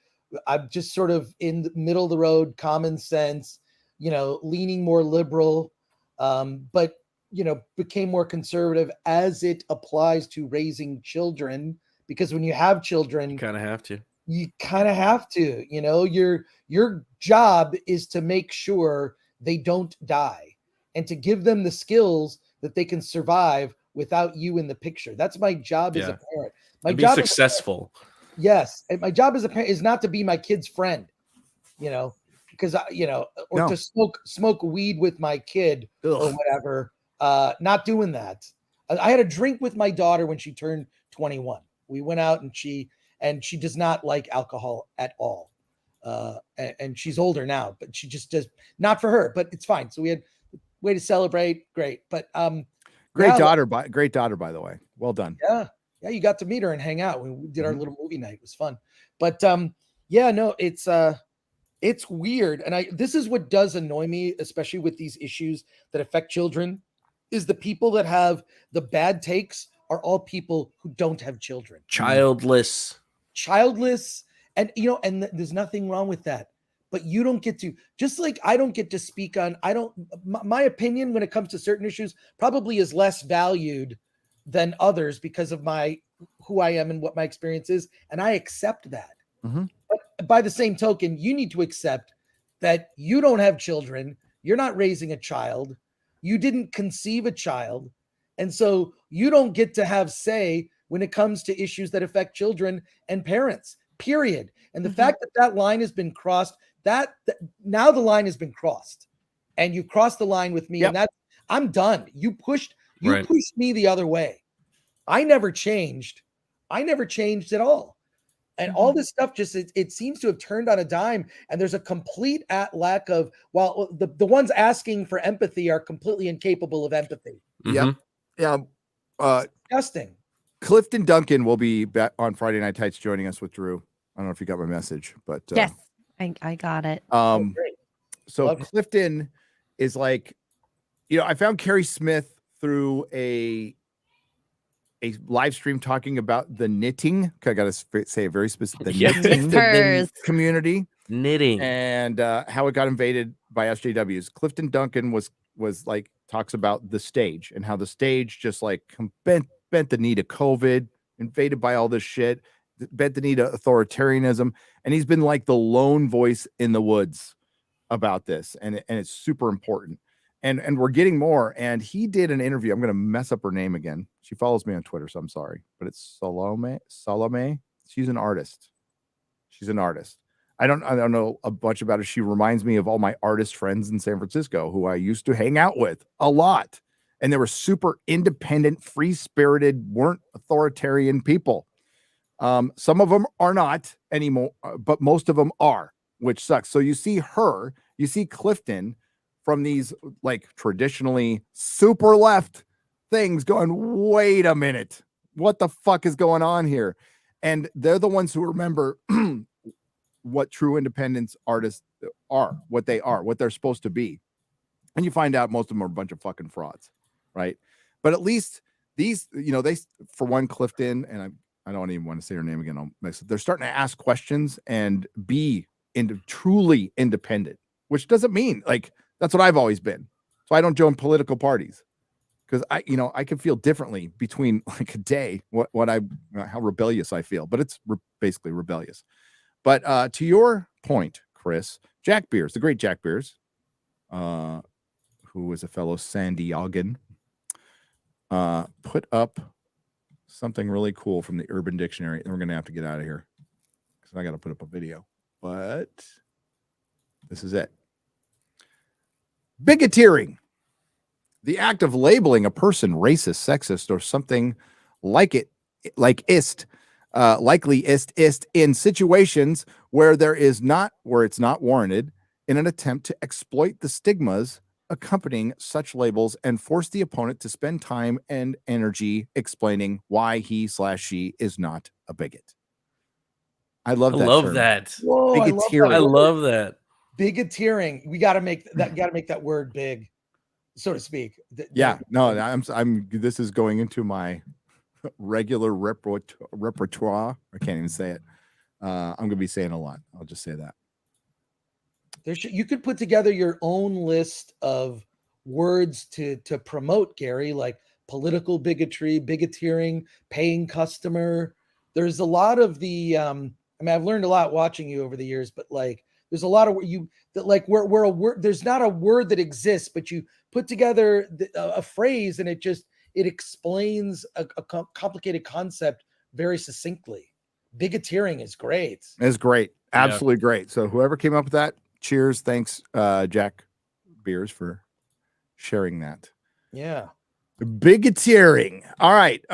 I'm just sort of in the middle of the road, common sense, leaning more liberal, but became more conservative as it applies to raising children, because when you have children,
you kind of have to. Your job is to make sure they don't die and to give them the skills that they can survive without you in the picture. That's my job as a parent. My job be successful.
Yes. And my job as a parent is not to be my kid's friend, because to smoke weed with my kid or whatever. Not doing that. I had a drink with my daughter when she turned 21. We went out and she does not like alcohol at all. And she's older now, but she just does not for her, but it's fine. So we had a way to celebrate. Great. But
great daughter, by the way. Well done.
Yeah. Yeah. You got to meet her and hang out. We did our little movie night. It was fun. But it's weird. And this is what does annoy me, especially with these issues that affect children, is the people that have the bad takes are all people who don't have children.
Childless. And, and there's nothing wrong with that, but you don't get to, just like I don't get to speak on, my opinion when it comes to certain issues probably is less valued than others because of who I am and what my experience is. And I accept that. Mm-hmm. But by the same token, you need to accept that you don't have children. You're not raising a child. You didn't conceive a child. And so you don't get to have say when it comes to issues that affect children and parents, period. And the fact that line has been crossed, now the line has been crossed and you crossed the line with me. Yep. And I'm done. You pushed me the other way. I never changed at all. And all this stuff it seems to have turned on a dime, and there's a complete lack of, the ones asking for empathy are completely incapable of empathy.
Mm-hmm. Yeah.
Disgusting.
Clifton Duncan will be back on Friday Night Tights joining us with Drew. I don't know if you got my message, but
yes, I got it.
So Clifton is like I found Carrie Smith through a live stream talking about the knitting. I got to say it very specific. The knitting community,
knitting,
and how it got invaded by SJWs. Clifton Duncan was like talks about the stage and how the stage just like bent the knee to COVID, invaded by all this shit, bent the knee to authoritarianism, and he's been like the lone voice in the woods about this, and it's super important. And we're getting more. And he did an interview. I'm going to mess up her name again. She follows me on Twitter, so I'm sorry. But it's Salome. She's an artist. I don't know a bunch about her. She reminds me of all my artist friends in San Francisco who I used to hang out with a lot. And they were super independent, free-spirited, weren't authoritarian people. Some of them are not anymore, but most of them are, which sucks. So you see Clifton from these like traditionally super left things going, wait a minute, what the fuck is going on here? And they're the ones who remember what true independence artists are, what they're supposed to be. And you find out most of them are a bunch of fucking frauds, right? But at least these, they, for one, Clifton, and I don't even want to say her name again. They're starting to ask questions and be truly independent, which doesn't mean like, that's what I've always been. So I don't join political parties because I can feel differently between like a day, how rebellious I feel, but it's basically rebellious. But to your point, Chris, Jack Beers, the great Jack Beers, who is a fellow San Diegan, put up something really cool from the Urban Dictionary. And we're going to have to get out of here because I got to put up a video, but this is it. Bigoteering, the act of labeling a person racist, sexist, or something like it, likely in situations where it's not warranted, in an attempt to exploit the stigmas accompanying such labels and force the opponent to spend time and energy explaining why he/she is not a bigot. I love that.
Whoa,
Bigoteering.
I love that.
Bigoteering. We got to make that word big, so to speak.
Yeah, no, I'm. This is going into my regular repertoire. I can't even say it. I'm going to be saying a lot. I'll just say that.
You could put together your own list of words to promote, Gary, like political bigotry, bigoteering, paying customer. There's a lot of the. I've learned a lot watching you over the years, but like. There's a lot of where a word, there's not a word that exists, but you put together a phrase and it explains a complicated concept very succinctly. Bigoteering is great.
It's great. Absolutely great. So whoever came up with that, cheers. Thanks, Jack Beers, for sharing that.
Yeah.
Bigoteering. All right.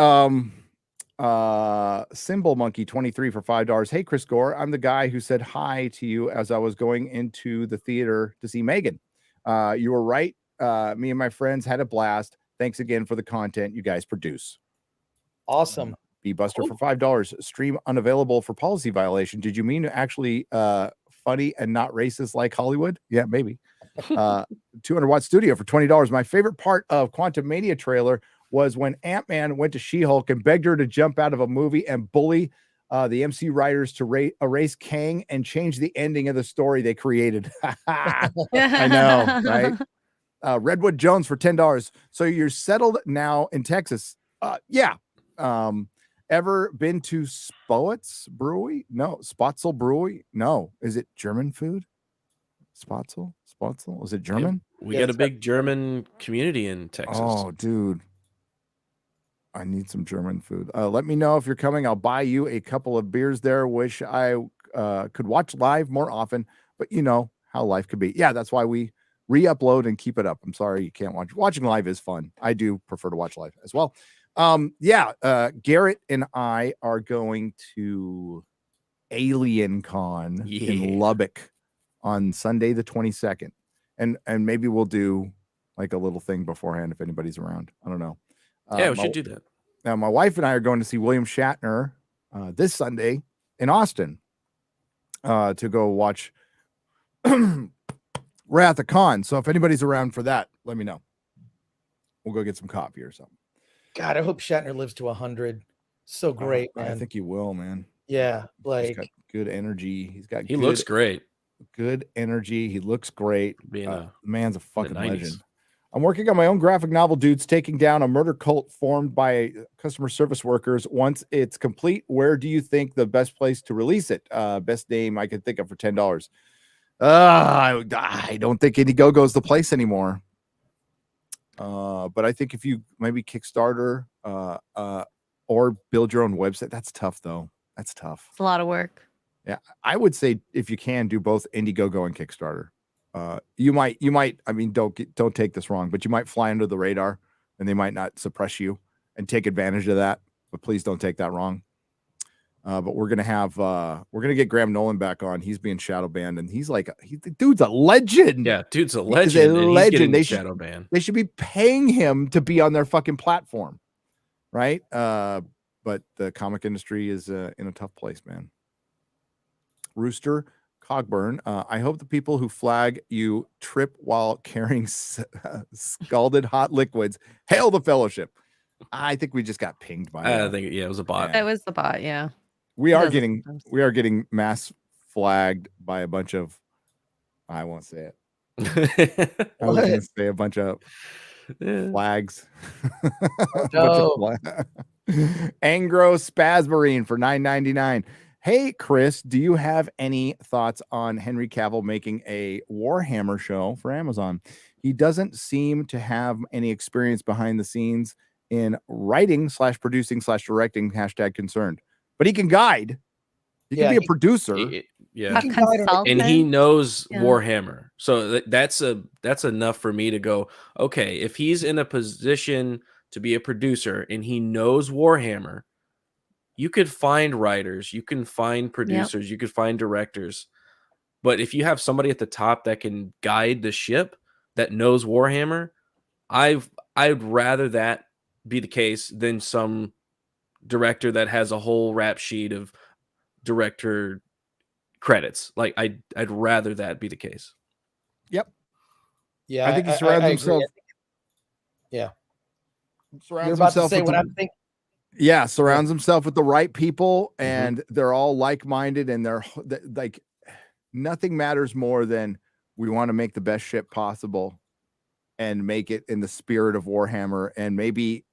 Symbol Monkey 23 for $5. Hey, Chris Gore, I'm the guy who said hi to you as I was going into the theater to see Megan. You were right. Me and my friends had a blast. Thanks again for the content you guys produce.
Awesome.
B-Buster for $5. Stream unavailable for policy violation. Did you mean to actually funny and not racist like Hollywood? Yeah, maybe. 200-watt studio for $20. My favorite part of Quantum Mania trailer was when Ant-Man went to She-Hulk and begged her to jump out of a movie and bully the MC writers to erase Kang and change the ending of the story they created. I know, right? Redwood Jones for $10. So you're settled now in Texas. Yeah. Ever been to Spotzel Brewery? No. Spotzel Brewery? No. Is it German food? Spotzel? Is it German?
We got a big German community in Texas.
Oh, dude. I need some German food. Let me know if you're coming. I'll buy you a couple of beers there. Wish I could watch live more often, but you know how life could be. Yeah, that's why we re-upload and keep it up. I'm sorry you can't watch. Watching live is fun. I do prefer to watch live as well. Garrett and I are going to Alien Con in Lubbock on Sunday the 22nd. And maybe we'll do like a little thing beforehand if anybody's around. I don't know.
Yeah, we should do that.
Now, my wife and I are going to see William Shatner this Sunday in Austin to go watch Wrath of Khan. So if anybody's around for that, let me know. We'll go get some coffee or something.
God, I hope Shatner lives to 100. So great, man.
I think he will, man.
Yeah,
He's got
like
good energy.
He looks great.
Good energy. He looks great.
Being
The man's a fucking
the 90s.
legend. I'm working on my own graphic novel, dudes, taking down a murder cult formed by customer service workers. Once it's complete, where do you think the best place to release it? Best name I could think of for $10. I don't think Indiegogo is the place anymore. But I think if you maybe Kickstarter or build your own website, that's tough though. That's tough.
It's a lot of work.
Yeah, I would say if you can do both Indiegogo and Kickstarter. You might. I mean, don't take this wrong, but you might fly under the radar, and they might not suppress you and take advantage of that. But please don't take that wrong. But we're gonna get Graham Nolan back on. He's being shadow banned, and the dude's a legend.
Yeah, dude's a
He's
legend.
a
And
legend.
He's getting shadow banned.
They should be paying him to be on their fucking platform, right? But the comic industry is in a tough place, man. Rooster Cogburn, I hope the people who flag you trip while carrying scalded hot liquids. Hail the fellowship. I think we just got pinged by
I think it was a bot.
It was the bot, yeah.
we are getting mass flagged by a bunch of, I won't say it. I was going to say a bunch of flags. Angro Spasmarine for $9.99. Hey, Chris, do you have any thoughts on Henry Cavill making a Warhammer show for Amazon? He doesn't seem to have any experience behind the scenes in writing / producing / directing, #concerned, but he can guide. He can be a producer.
Yeah. And he knows Warhammer. So that's enough for me to go, okay, if he's in a position to be a producer and he knows Warhammer, you could find writers, you can find producers, you could find directors. But if you have somebody at the top that can guide the ship, that knows Warhammer, I'd rather that be the case than some director that has a whole rap sheet of director credits. Like I'd rather that be the case.
Yep.
Yeah,
I think he surrounds himself.
Yeah.
Surrounds
You're about to
himself
say
with
what
the-
I'm thinking.
Yeah, surrounds himself with the right people, and they're all like-minded, and they're like, nothing matters more than we want to make the best ship possible and make it in the spirit of Warhammer. And maybe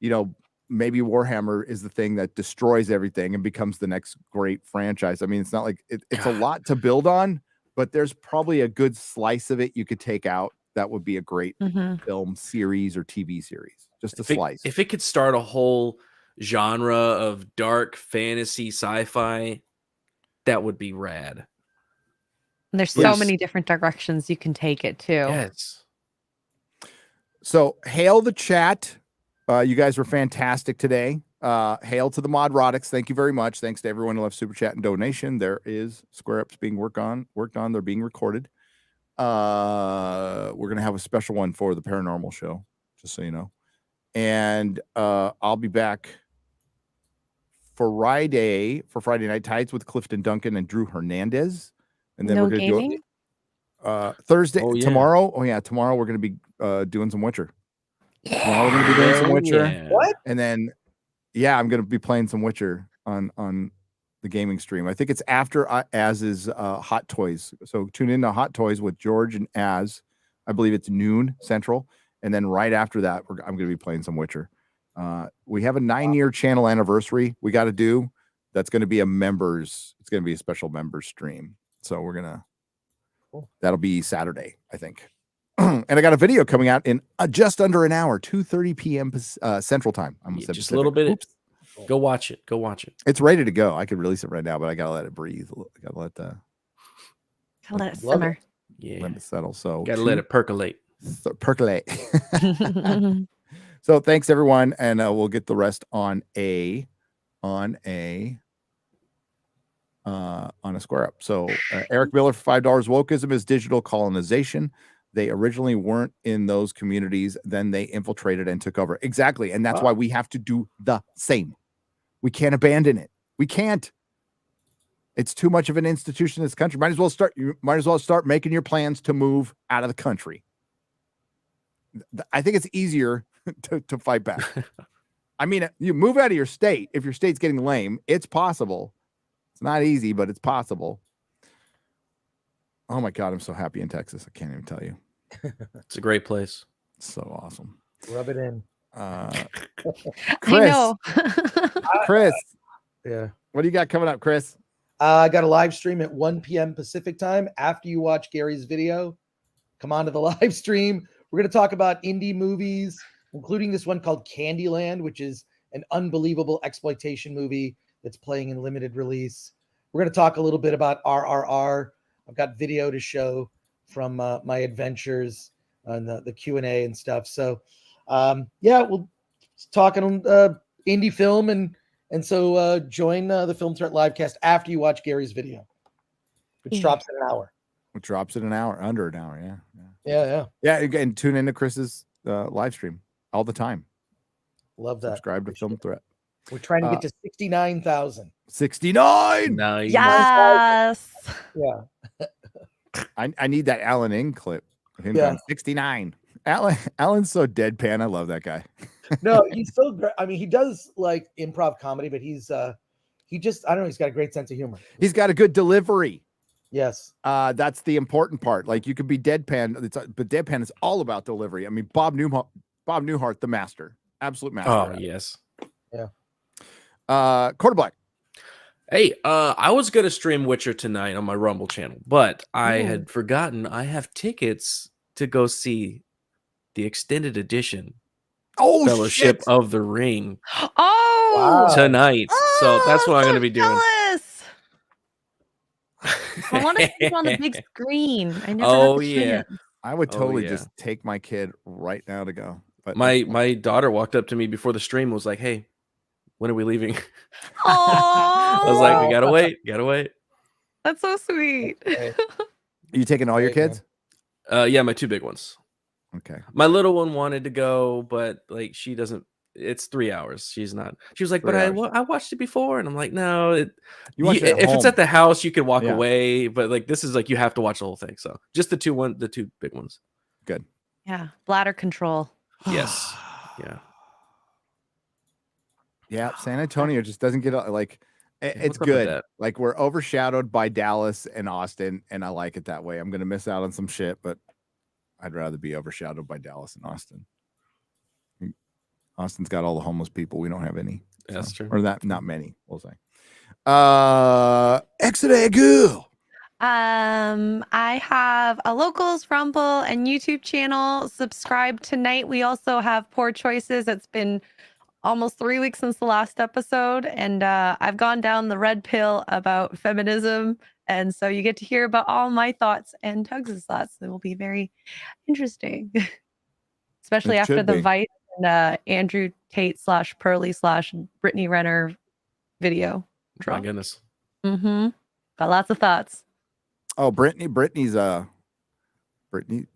Warhammer is the thing that destroys everything and becomes the next great franchise. I mean, it's not like it's a lot to build on, but there's probably a good slice of it you could take out. That would be a great film series or TV series. Just a slice.
If it could start a whole genre of dark fantasy sci-fi, that would be rad.
And there's so many different directions you can take it too.
Yes.
So hail the chat. You guys were fantastic today. Hail to the Modrotics. Thank you very much. Thanks to everyone who left super chat and donation. There is Square Ups being worked on. They're being recorded. We're gonna have a special one for the paranormal show, just so you know. And I'll be back Friday Night Tides with Clifton Duncan and Drew Hernandez. And then we're gonna do it Thursday. Tomorrow. Oh yeah, tomorrow we're gonna be doing some Witcher. Tomorrow we're gonna be doing some Witcher.
What?
And then I'm gonna be playing some Witcher on the gaming stream. I think it's after Az's Hot Toys. So tune in to Hot Toys with George and Az. I believe it's noon Central. And then right after that, I'm going to be playing some Witcher. We have a 9-year channel anniversary we got to do. That's going to be it's going to be a special members stream. So that'll be Saturday, I think. And I got a video coming out in just under an hour, 2:30 p.m. Central Time. I'm
just Pacific. A little bit. Oops. Go watch it.
It's ready to go. I could release it right now, but I got to let it breathe. I got to
let it simmer.
Yeah. Let it settle. So
got to let it percolate.
Percolate. So thanks everyone, and we'll get the rest on a Square Up. So Eric Miller for $5. Wokeism is digital colonization. They originally weren't in those communities, then they infiltrated and took over. Exactly, and that's why we have to do the same. We can't abandon it. We can't. It's too much of an institution in this country. You might as well start making your plans to move out of the country. I think it's easier to fight back. I mean, you move out of your state. If your state's getting lame, it's possible. It's not easy, but it's possible. Oh my God, I'm so happy in Texas. I can't even tell you.
It's a great place.
So awesome.
Rub it in.
Chris.
I know.
Chris.
Yeah.
What do you got coming up, Chris?
I got a live stream at 1 p.m. Pacific time. After you watch Gary's video, come on to the live stream. We're going to talk about indie movies, including this one called Candyland, which is an unbelievable exploitation movie that's playing in limited release. We're going to talk a little bit about RRR. I've got video to show from my adventures and the Q&A and stuff. So, we'll talking indie film and so join the Film Threat Livecast after you watch Gary's video, which drops in an hour.
It drops in an hour, under an hour.
Yeah.
And tune into Chris's live stream all the time.
Love that.
Subscribe to Film Threat.
We're trying to get to 69,000.
69.
Nice.
Yes.
Yeah.
I need that Alan Ing clip. Him going 69. Alan's so deadpan. I love that guy.
No, he's so great. I mean, he does like improv comedy, but he just, I don't know, he's got a great sense of humor.
He's got a good delivery.
Yes.
That's the important part. Like you could be deadpan, but deadpan is all about delivery. I mean, Bob Newhart, the master, absolute master.
Oh, yes.
Yeah.
Quarter Black.
Hey, I was gonna stream Witcher tonight on my Rumble channel, but I had forgotten I have tickets to go see the extended edition Fellowship of the Ring tonight. So that's what I'm gonna be doing.
Jealous. I want to see it on the big screen. I never
Oh
got the
yeah.
chance.
I would totally just take my kid right now to go. But
My daughter walked up to me before the stream and was like, "Hey, when are we leaving?"
Oh,
I was like, "We gotta wait."
That's so sweet.
Are you taking all your kids?
Yeah, my two big ones.
Okay.
My little one wanted to go, but like she doesn't. It's 3 hours. She's not. She was like, "But I watched it before," and I'm like, "No, if it's at the house, you can walk away, but like this is like you have to watch the whole thing." So just the two big ones.
Good.
Yeah, bladder control.
Yes. Yeah.
Yeah, San Antonio just doesn't get like it's good. Like we're overshadowed by Dallas and Austin, and I like it that way. I'm gonna miss out on some shit, but I'd rather be overshadowed by Dallas and Austin. Austin's got all the homeless people. We don't have any.
That's true.
Or not many, we'll say. Exit girl.
I have a Locals, Rumble, and YouTube channel. Subscribe tonight. We also have Poor Choices. It's been almost 3 weeks since the last episode, and I've gone down the red pill about feminism, and so you get to hear about all my thoughts and Tugs' thoughts. It will be very interesting, especially after the Vice and Andrew Tate / Pearly / Brittany Renner video.
My goodness.
Got lots of thoughts.
Oh, Brittany's Brittany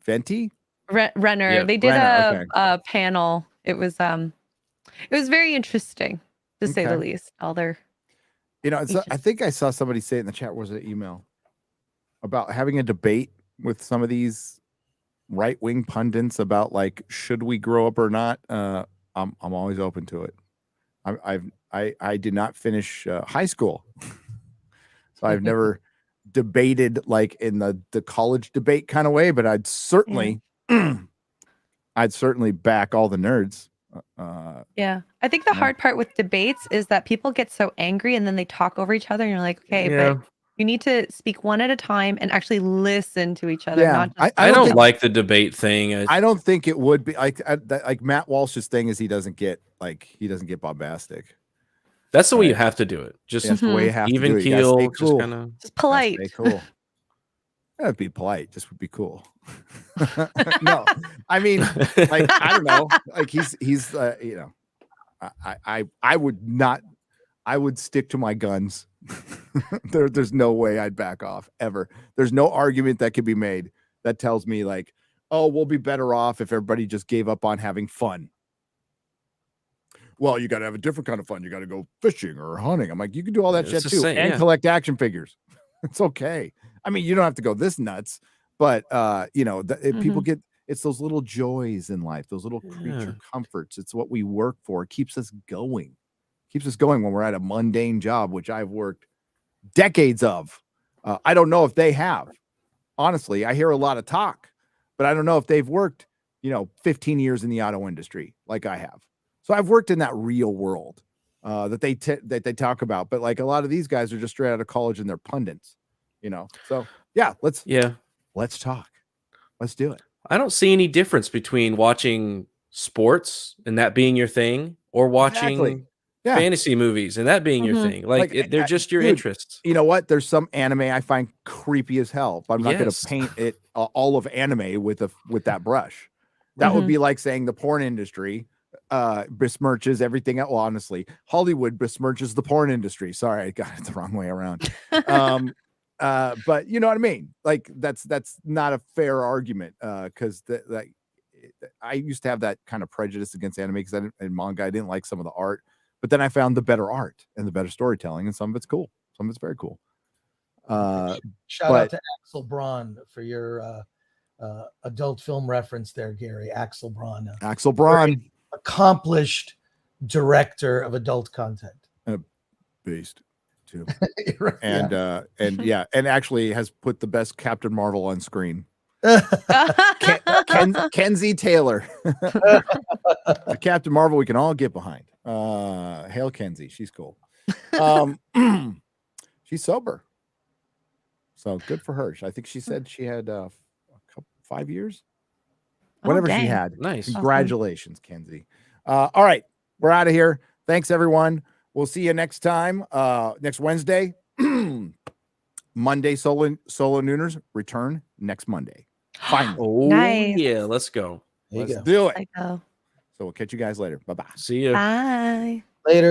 Fenty
Renner.
Yep.
They did
Renner,
a panel. It was very interesting to say the least. All their,
I think I saw somebody say it in the chat. Was it email about having a debate with some of these right-wing pundits about like should we grow up or not? I'm always open to it. I did not finish high school, so I've never debated like in the college debate kind of way. But I'd certainly back all the nerds.
I think the hard part with debates is that people get so angry and then they talk over each other, and you're like, okay, but you need to speak one at a time and actually listen to each other.
Yeah,
not just
I don't like the debate thing.
I don't think it would be like Matt Walsh's thing is he doesn't get bombastic.
That's the way you have to do it. Just
that's the way you have
even
to do it. You gotta
keel,
stay cool.
just kind of
just polite.
Stay cool. That'd be polite. Just would be cool. No, I mean, like I don't know. Like he's I would not. I would stick to my guns. There's no way I'd back off ever. There's no argument that could be made that tells me like, oh, we'll be better off if everybody just gave up on having fun. Well, you got to have a different kind of fun. You got to go fishing or hunting. I'm like, you can do all that shit too, and collect action figures. It's okay. I mean, you don't have to go this nuts, but people get It's those little joys in life, those little creature comforts. It's what we work for. It keeps us going. Keeps us going when we're at a mundane job, which I've worked decades of. I don't know if they have. Honestly, I hear a lot of talk, but I don't know if they've worked, 15 years in the auto industry like I have. So I've worked in that real world that they talk about. But like a lot of these guys are just straight out of college and they're pundits, So yeah, let's talk. Let's do it.
I don't see any difference between watching sports and that being your thing or watching fantasy movies and that being your thing. They're just your interests.
You know what? There's some anime I find creepy as hell, but I'm not going to paint it all of anime with that brush. That would be like saying the porn industry besmirches everything. Well, honestly, Hollywood besmirches the porn industry. Sorry, I got it the wrong way around. But you know what I mean? Like that's not a fair argument because I used to have that kind of prejudice against anime because in manga I didn't like some of the art, but then I found the better art and the better storytelling, and some of it's cool. Some of it's very cool.
Shout out to Axel Braun for your adult film reference there, Gary. Axel Braun.
Axel Braun,
accomplished director of adult content.
Beast. Too.
Right,
and actually has put the best Captain Marvel on screen. Kenzie Taylor. Captain Marvel we can all get behind. Hail Kenzie, she's cool. She's sober, so good for her. I think she said she had 5 years, whatever she had.
Nice.
Congratulations, Kenzie. All right, we're out of here. Thanks everyone. We'll see you next time, next Wednesday. Monday Solo Nooners return next Monday. Finally.
Oh,
Nice.
yeah. Let's go.
Let's do it.
I go.
So we'll catch you guys later. Bye-bye.
See you.
Bye.